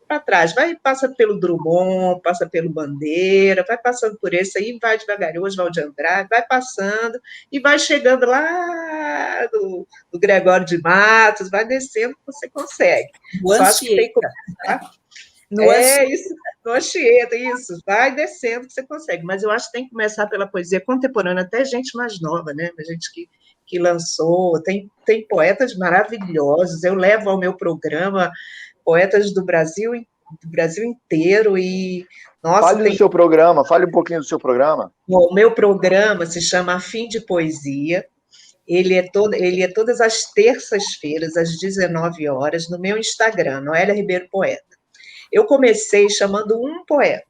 para trás, passa pelo Drummond, passa pelo Bandeira, vai passando por esse aí, vai devagarinho, Oswald de Andrade, vai passando e vai chegando lá do Gregório de Matos, vai descendo, você consegue. Só acho que tem que começar. Isso, no Anchieta, isso, vai descendo que você consegue, mas eu acho que tem que começar pela poesia contemporânea, até gente mais nova, né, gente que lançou, tem poetas maravilhosos, eu levo ao meu programa poetas do Brasil inteiro e... Nossa, do seu programa, fale um pouquinho do seu programa. O meu programa se chama Fim de Poesia, ele é todas as terças-feiras, às 19 horas, no meu Instagram, Noélia Ribeiro Poeta. Eu comecei chamando um poeta,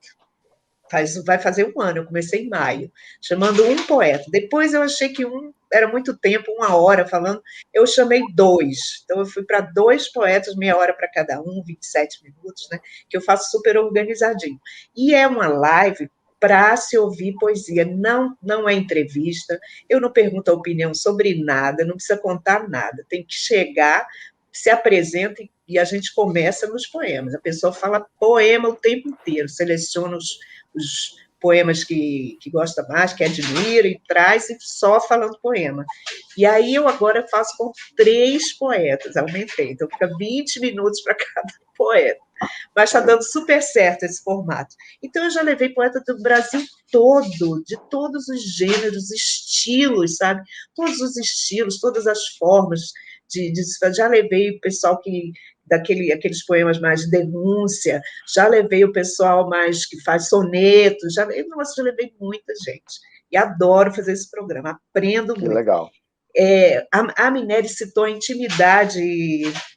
vai fazer um ano, eu comecei em maio, chamando um poeta. Depois eu achei que era muito tempo, 1 hora falando, eu chamei 2. Então eu fui para 2 poetas, meia hora para cada um, 27 minutos, né? Que eu faço super organizadinho. E é uma live para se ouvir poesia. Não é entrevista, eu não pergunto a opinião sobre nada, não precisa contar nada, tem que chegar, se apresenta e a gente começa nos poemas. A pessoa fala poema o tempo inteiro, seleciona os poemas que gosta mais, que admira, e traz e só falando poema. E aí eu agora faço com 3 poetas, aumentei, então fica 20 minutos para cada poeta. Mas está dando super certo esse formato. Então, eu já levei poeta do Brasil todo, de todos os gêneros, estilos, sabe? Todos os estilos, todas as formas já levei o pessoal aqueles poemas mais de denúncia, já levei o pessoal mais que faz sonetos, já levei muita gente. E adoro fazer esse programa, aprendo muito. Que legal. A Minelli citou a intimidade,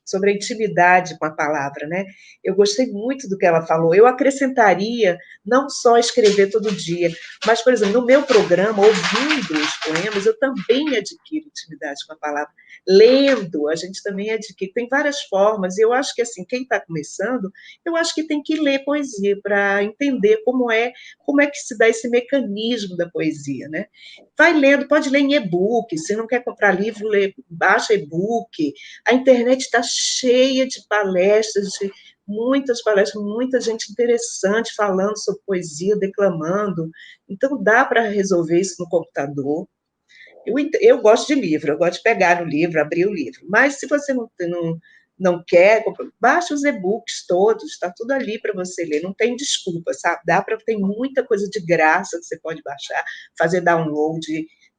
sobre a intimidade com a palavra, né? Eu gostei muito do que ela falou. Eu acrescentaria não só escrever todo dia, mas, por exemplo, no meu programa, ouvindo os poemas, eu também adquiro intimidade com a palavra. Lendo, a gente também adquire. Tem várias formas, e eu acho que, assim, quem está começando, eu acho que tem que ler poesia para entender como é que se dá esse mecanismo da poesia, né? Vai lendo, pode ler em e-book, se não quer comprar livro, baixa e-book. A internet está cheia de palestras, muitas palestras, muita gente interessante falando sobre poesia, declamando. Então, dá para resolver isso no computador. Eu gosto de livro, eu gosto de pegar no livro, abrir o livro. Mas se você não quer, baixa os e-books todos, está tudo ali para você ler, não tem desculpa, sabe? Tem muita coisa de graça que você pode baixar, fazer download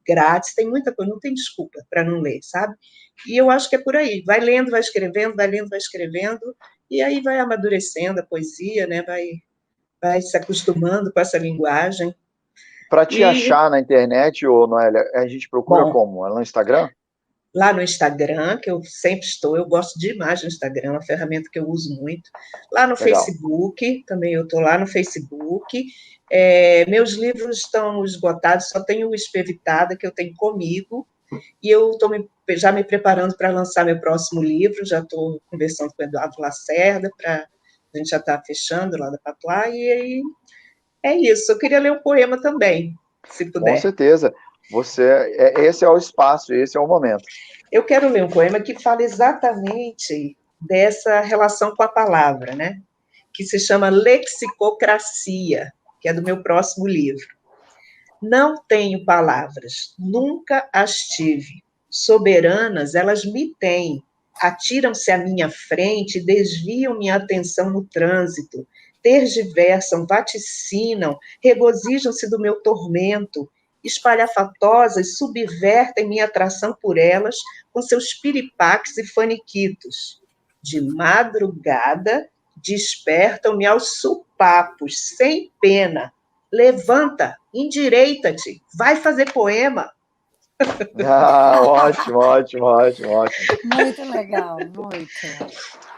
grátis, tem muita coisa, não tem desculpa para não ler, sabe? E eu acho que é por aí, vai lendo, vai escrevendo, vai lendo, vai escrevendo, e aí vai amadurecendo a poesia, né? Vai se acostumando com essa linguagem. Para te achar na internet, ou Noélia, a gente procura como? É no Instagram? Lá no Instagram, que eu sempre estou, eu gosto demais do Instagram, é uma ferramenta que eu uso muito. Lá no Legal. Facebook, também eu estou lá no Facebook. Meus livros estão esgotados, só tenho o Espevitada, que eu tenho comigo, e eu estou já me preparando para lançar meu próximo livro, já estou conversando com o Eduardo Lacerda, a gente já está fechando lá da Patuá, e aí é isso. Eu queria ler um poema também, se puder. Com certeza. Esse é o espaço, esse é o momento. Eu quero ler um poema que fala exatamente dessa relação com a palavra, né? Que se chama Lexicocracia, que é do meu próximo livro. Não tenho palavras, nunca as tive. Soberanas, elas me têm. Atiram-se à minha frente, desviam minha atenção no trânsito, tergiversam, vaticinam, regozijam-se do meu tormento, espalhafatosas subvertem minha atração por elas com seus piripaques e faniquitos. De madrugada, despertam-me aos supapos, sem pena. Levanta, endireita-te, vai fazer poema. Ótimo. Muito legal, muito.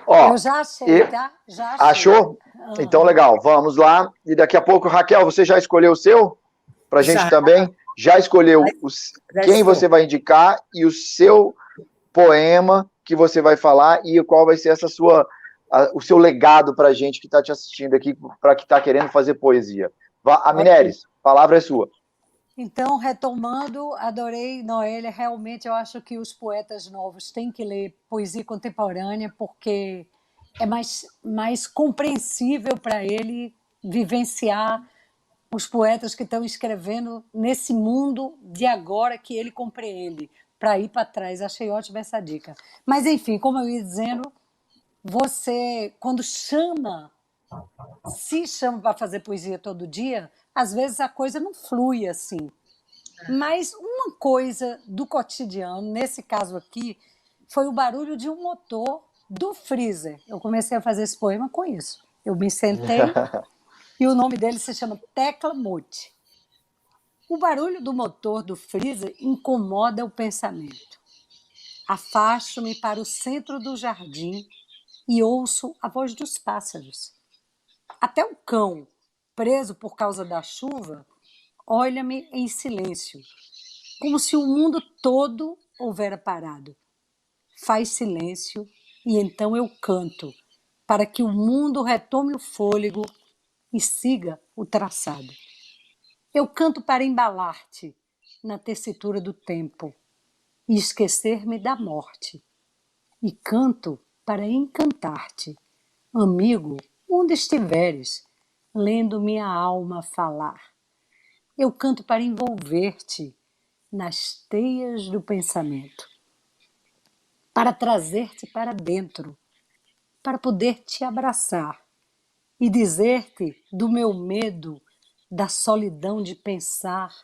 Ó, eu já achei, tá? Já achei. Achou? Então, legal, vamos lá. E daqui a pouco, Raquel, você já escolheu o seu? Pra gente também? Já escolheu quem você vai indicar e o seu poema que você vai falar e qual vai ser o seu legado pra gente que está te assistindo aqui, para que está querendo fazer poesia. Mineres, a palavra é sua. Então, retomando, adorei, Noélia. Realmente, eu acho que os poetas novos têm que ler poesia contemporânea, porque é mais compreensível para ele vivenciar os poetas que estão escrevendo nesse mundo de agora que ele compreende, para ir para trás. Achei ótima essa dica. Mas, enfim, como eu ia dizendo, você, quando se chama para fazer poesia todo dia, às vezes a coisa não flui assim. Mas uma coisa do cotidiano, nesse caso aqui, foi o barulho de um motor do freezer. Eu comecei a fazer esse poema com isso. Eu me sentei e o nome dele se chama Tecla Mute. O barulho do motor do freezer incomoda o pensamento. Afasto-me para o centro do jardim e ouço a voz dos pássaros. Até o cão, preso por causa da chuva, olha-me em silêncio, como se o mundo todo houvera parado. Faz silêncio e então eu canto, para que o mundo retome o fôlego e siga o traçado. Eu canto para embalar-te na tessitura do tempo e esquecer-me da morte. E canto para encantar-te, amigo, onde estiveres, lendo minha alma falar. Eu canto para envolver-te nas teias do pensamento, para trazer-te para dentro, para poder te abraçar e dizer-te do meu medo, da solidão de pensar,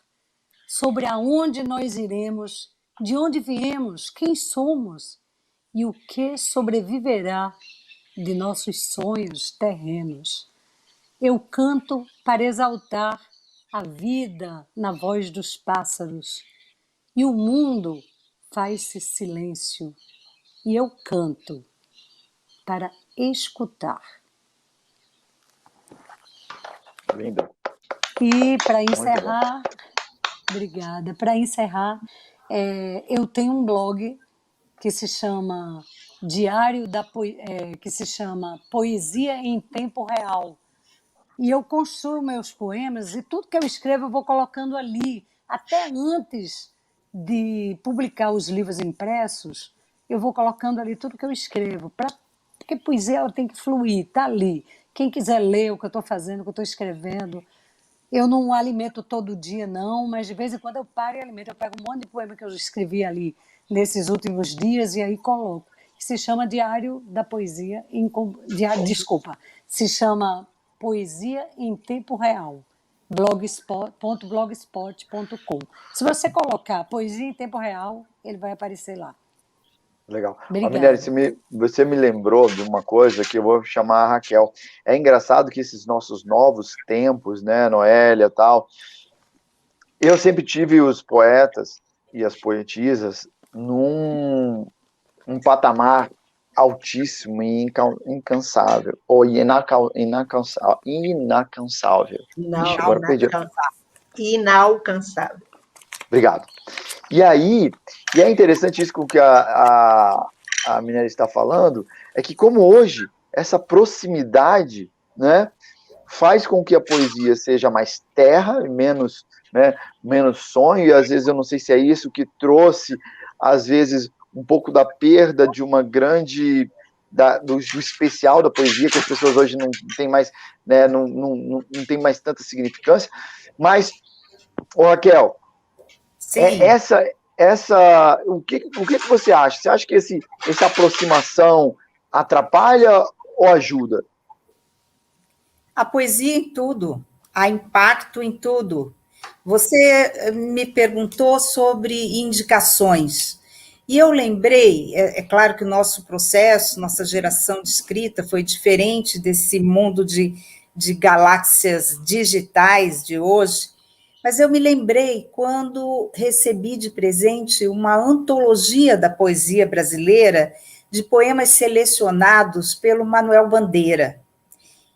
sobre aonde nós iremos, de onde viemos, quem somos e o que sobreviverá de nossos sonhos terrenos. Eu canto para exaltar a vida na voz dos pássaros e o mundo faz-se silêncio e eu canto para escutar. Lindo. E para encerrar, obrigada. Para encerrar, eu tenho um blog que se chama que se chama Poesia em Tempo Real. E eu construo meus poemas e tudo que eu escrevo eu vou colocando ali. Até antes de publicar os livros impressos, eu vou colocando ali tudo que eu escrevo. Porque poesia ela tem que fluir, tá ali. Quem quiser ler o que eu estou fazendo, o que eu estou escrevendo. Eu não alimento todo dia, não, mas de vez em quando eu paro e alimento. Eu pego um monte de poema que eu escrevi ali nesses últimos dias e aí coloco. Se chama Diário da Poesia, se chama Poesia em Tempo Real, blogspot.blogspot.com. Se você colocar Poesia em Tempo Real, ele vai aparecer lá. Legal. Obrigada. Minelli, você me lembrou de uma coisa que eu vou chamar a Raquel. É engraçado que esses nossos novos tempos, né, Noélia e tal, eu sempre tive os poetas e as poetisas num patamar altíssimo e incansável, ou inalcançável. Não, Agora perdi. inalcançável. Obrigado. E aí, é interessante isso com o que a Minelli está falando, é que como hoje, essa proximidade, né, faz com que a poesia seja mais terra, menos, né, menos sonho, e às vezes eu não sei se é isso que trouxe, às vezes, um pouco da perda de uma grande... do especial da poesia, que as pessoas hoje não têm mais, né, não tem mais tanta significância, mas, Raquel, o que você acha? Você acha que essa aproximação atrapalha ou ajuda? A poesia em tudo, há impacto em tudo. Você me perguntou sobre indicações, e eu lembrei, é claro que o nosso processo, nossa geração de escrita foi diferente desse mundo de galáxias digitais de hoje, mas eu me lembrei quando recebi de presente uma antologia da poesia brasileira de poemas selecionados pelo Manuel Bandeira.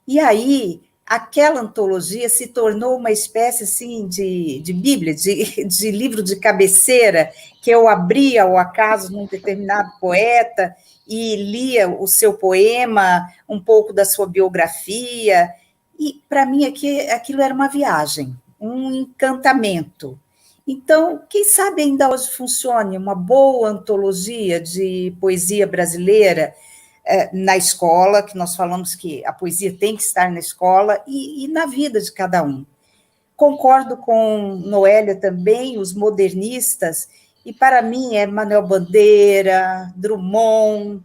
E aí, aquela antologia se tornou uma espécie assim, de bíblia, de livro de cabeceira, que eu abria ao acaso num determinado poeta e lia o seu poema, um pouco da sua biografia, e para mim aquilo era uma viagem, um encantamento. Então, quem sabe ainda hoje funcione uma boa antologia de poesia brasileira na escola, que nós falamos que a poesia tem que estar na escola, e na vida de cada um. Concordo com Noélia também, os modernistas, e para mim é Manuel Bandeira, Drummond,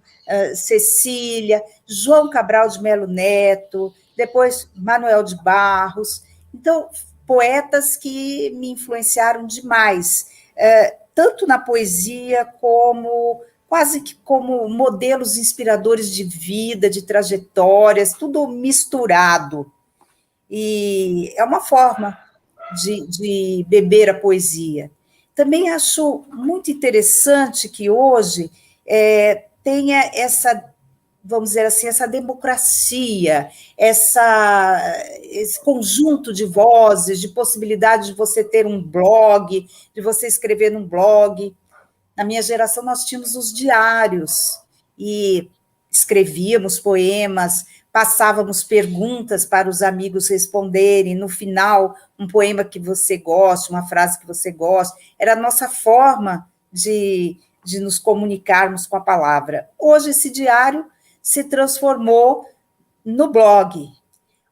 Cecília, João Cabral de Melo Neto, depois Manuel de Barros. Então, poetas que me influenciaram demais, tanto na poesia como quase que como modelos inspiradores de vida, de trajetórias, tudo misturado. E é uma forma de beber a poesia. Também acho muito interessante que hoje tenha essa, vamos dizer assim, essa democracia, esse conjunto de vozes, de possibilidade de você ter um blog, de você escrever num blog. Na minha geração, nós tínhamos os diários, e escrevíamos poemas, passávamos perguntas para os amigos responderem, no final, um poema que você gosta, uma frase que você gosta, era a nossa forma de nos comunicarmos com a palavra. Hoje, esse diário se transformou no blog.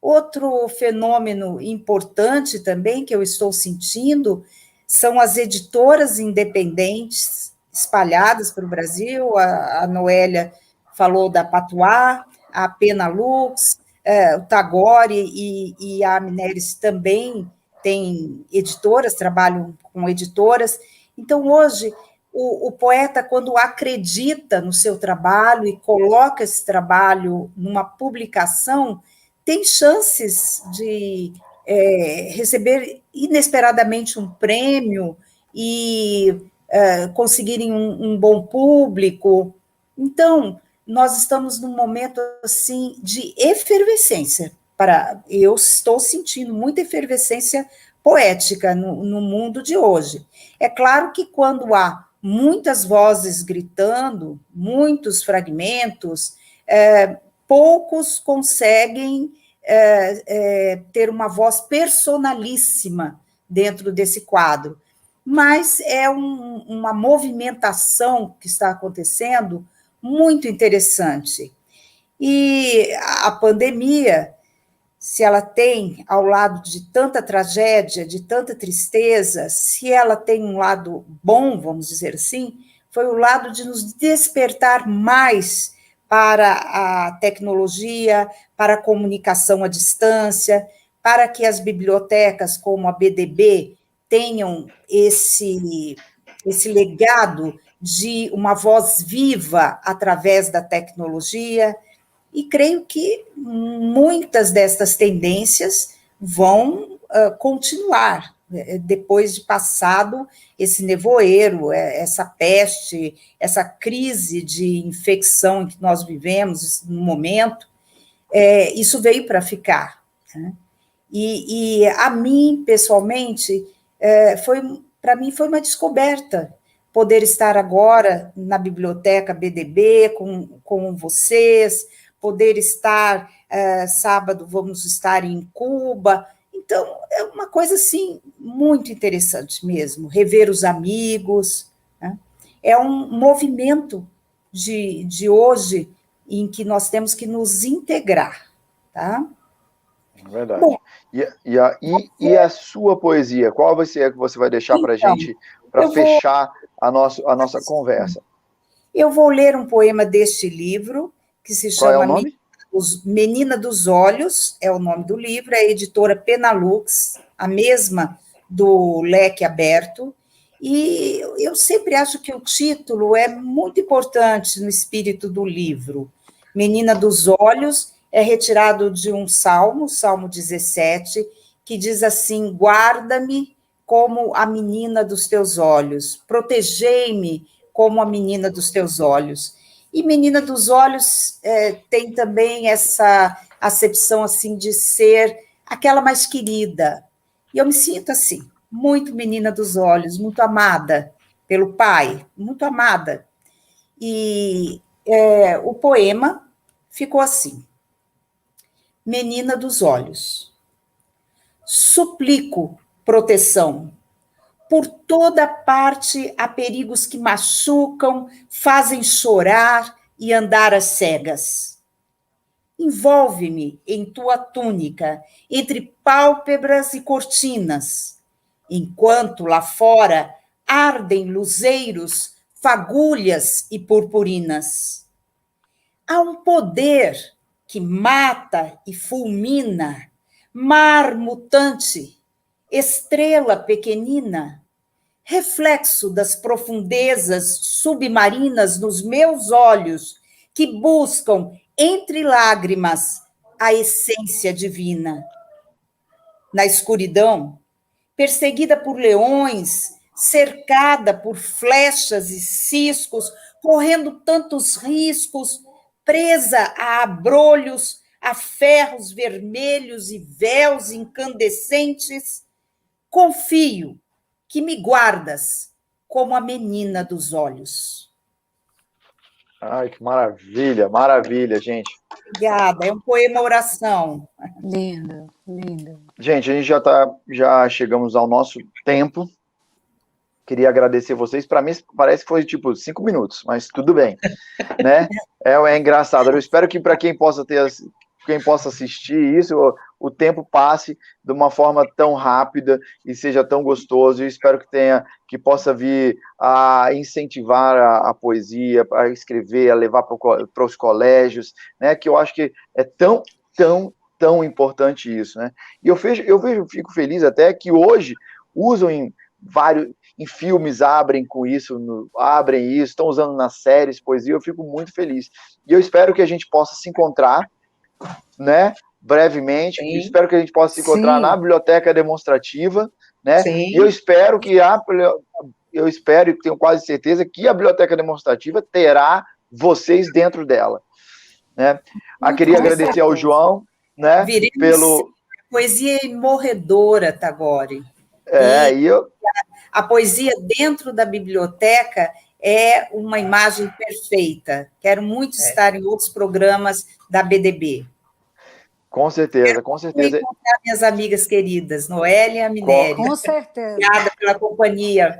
Outro fenômeno importante também que eu estou sentindo são as editoras independentes espalhadas pelo Brasil. A Noélia falou da Patuá, a Penalux, o Tagore e a Amneris também têm editoras, trabalham com editoras. Então, hoje, o poeta, quando acredita no seu trabalho e coloca esse trabalho numa publicação, tem chances de receber inesperadamente um prêmio e conseguirem um bom público. Então, nós estamos num momento assim de efervescência. Eu estou sentindo muita efervescência poética no mundo de hoje. É claro que quando há muitas vozes gritando, muitos fragmentos, poucos conseguem ter uma voz personalíssima dentro desse quadro, mas é uma movimentação que está acontecendo muito interessante. E a pandemia, se ela tem, ao lado de tanta tragédia, de tanta tristeza, se ela tem um lado bom, vamos dizer assim, foi o lado de nos despertar mais para a tecnologia, para a comunicação à distância, para que as bibliotecas, como a BDB, tenham esse legado de uma voz viva através da tecnologia. E creio que muitas destas tendências vão continuar, depois de passado esse nevoeiro, essa peste, essa crise de infecção em que nós vivemos no momento, isso veio para ficar. Né? E a mim, pessoalmente, para mim foi uma descoberta poder estar agora na biblioteca BDB com vocês, poder estar, sábado vamos estar em Cuba. Então, é uma coisa, assim, muito interessante mesmo, rever os amigos. Né? É um movimento de hoje em que nós temos que nos integrar. Tá? Verdade. Bom, e a sua poesia? Qual vai ser a que você vai deixar para a gente, para fechar a nossa conversa? Eu vou ler um poema deste livro, que se chama... Qual é o nome? Menina dos Olhos, é o nome do livro, é a editora Penalux, a mesma do Leque Aberto, e eu sempre acho que o título é muito importante no espírito do livro. Menina dos Olhos é retirado de um salmo, Salmo 17, que diz assim: guarda-me como a menina dos teus olhos, protegei-me como a menina dos teus olhos. E Menina dos Olhos tem também essa acepção assim de ser aquela mais querida. E eu me sinto assim, muito menina dos olhos, muito amada pelo pai, muito amada. E o poema ficou assim: Menina dos Olhos, suplico proteção. Por toda parte há perigos que machucam, fazem chorar e andar às cegas. Envolve-me em tua túnica, entre pálpebras e cortinas, enquanto lá fora ardem luzeiros, fagulhas e purpurinas. Há um poder que mata e fulmina, mar mutante, estrela pequenina, reflexo das profundezas submarinas nos meus olhos, que buscam, entre lágrimas, a essência divina. Na escuridão, perseguida por leões, cercada por flechas e ciscos, correndo tantos riscos, presa a abrolhos, a ferros vermelhos e véus incandescentes, confio que me guardas como a menina dos olhos. Ai, que maravilha, maravilha, gente. Obrigada, é um poema-oração. Lindo, lindo. Gente, a gente já chegamos ao nosso tempo. Queria agradecer vocês. Para mim, parece que foi tipo 5 minutos, mas tudo bem, né? É engraçado. Eu espero que para quem possa assistir isso, o tempo passe de uma forma tão rápida e seja tão gostoso. Eu espero que possa vir a incentivar a poesia, a escrever, a levar para os colégios, né? Que eu acho que é tão importante isso, né? E eu fico feliz até que hoje usam em filmes, abrem isso, estão usando nas séries, poesia, eu fico muito feliz. E eu espero que a gente possa se encontrar, né, brevemente. Sim. Espero que a gente possa se encontrar na biblioteca demonstrativa, né? Sim. E eu espero e tenho quase certeza que a biblioteca demonstrativa terá vocês dentro dela, né? Queria agradecer ao João, né, poesia morredora, Tagore. A poesia dentro da biblioteca é uma imagem perfeita. Quero muito estar em outros programas da BDB. Com certeza, com certeza. Quero encontrar minhas amigas queridas, Noélia e Minéria. Com certeza. Obrigada pela companhia.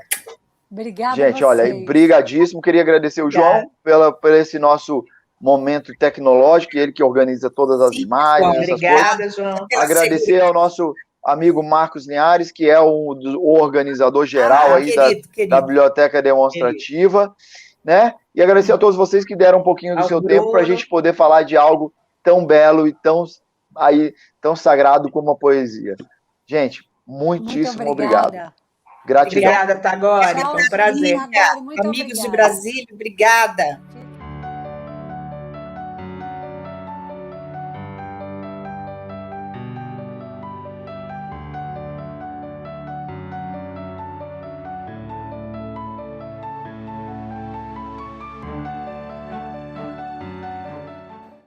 Obrigada, gente, olha, brigadíssimo. Queria agradecer o João por esse nosso momento tecnológico, ele que organiza todas as imagens. Obrigada, João. Agradecer ao nosso amigo Marcos Linhares, que é o organizador geral da Biblioteca Demonstrativa, né? E agradecer a todos vocês que deram um pouquinho do seu tempo para a gente poder falar de algo tão belo e tão sagrado como a poesia. Gente, muitíssimo obrigado. Gratidão. Obrigada, Tagore. Foi um prazer. Amigos de Brasília, obrigada.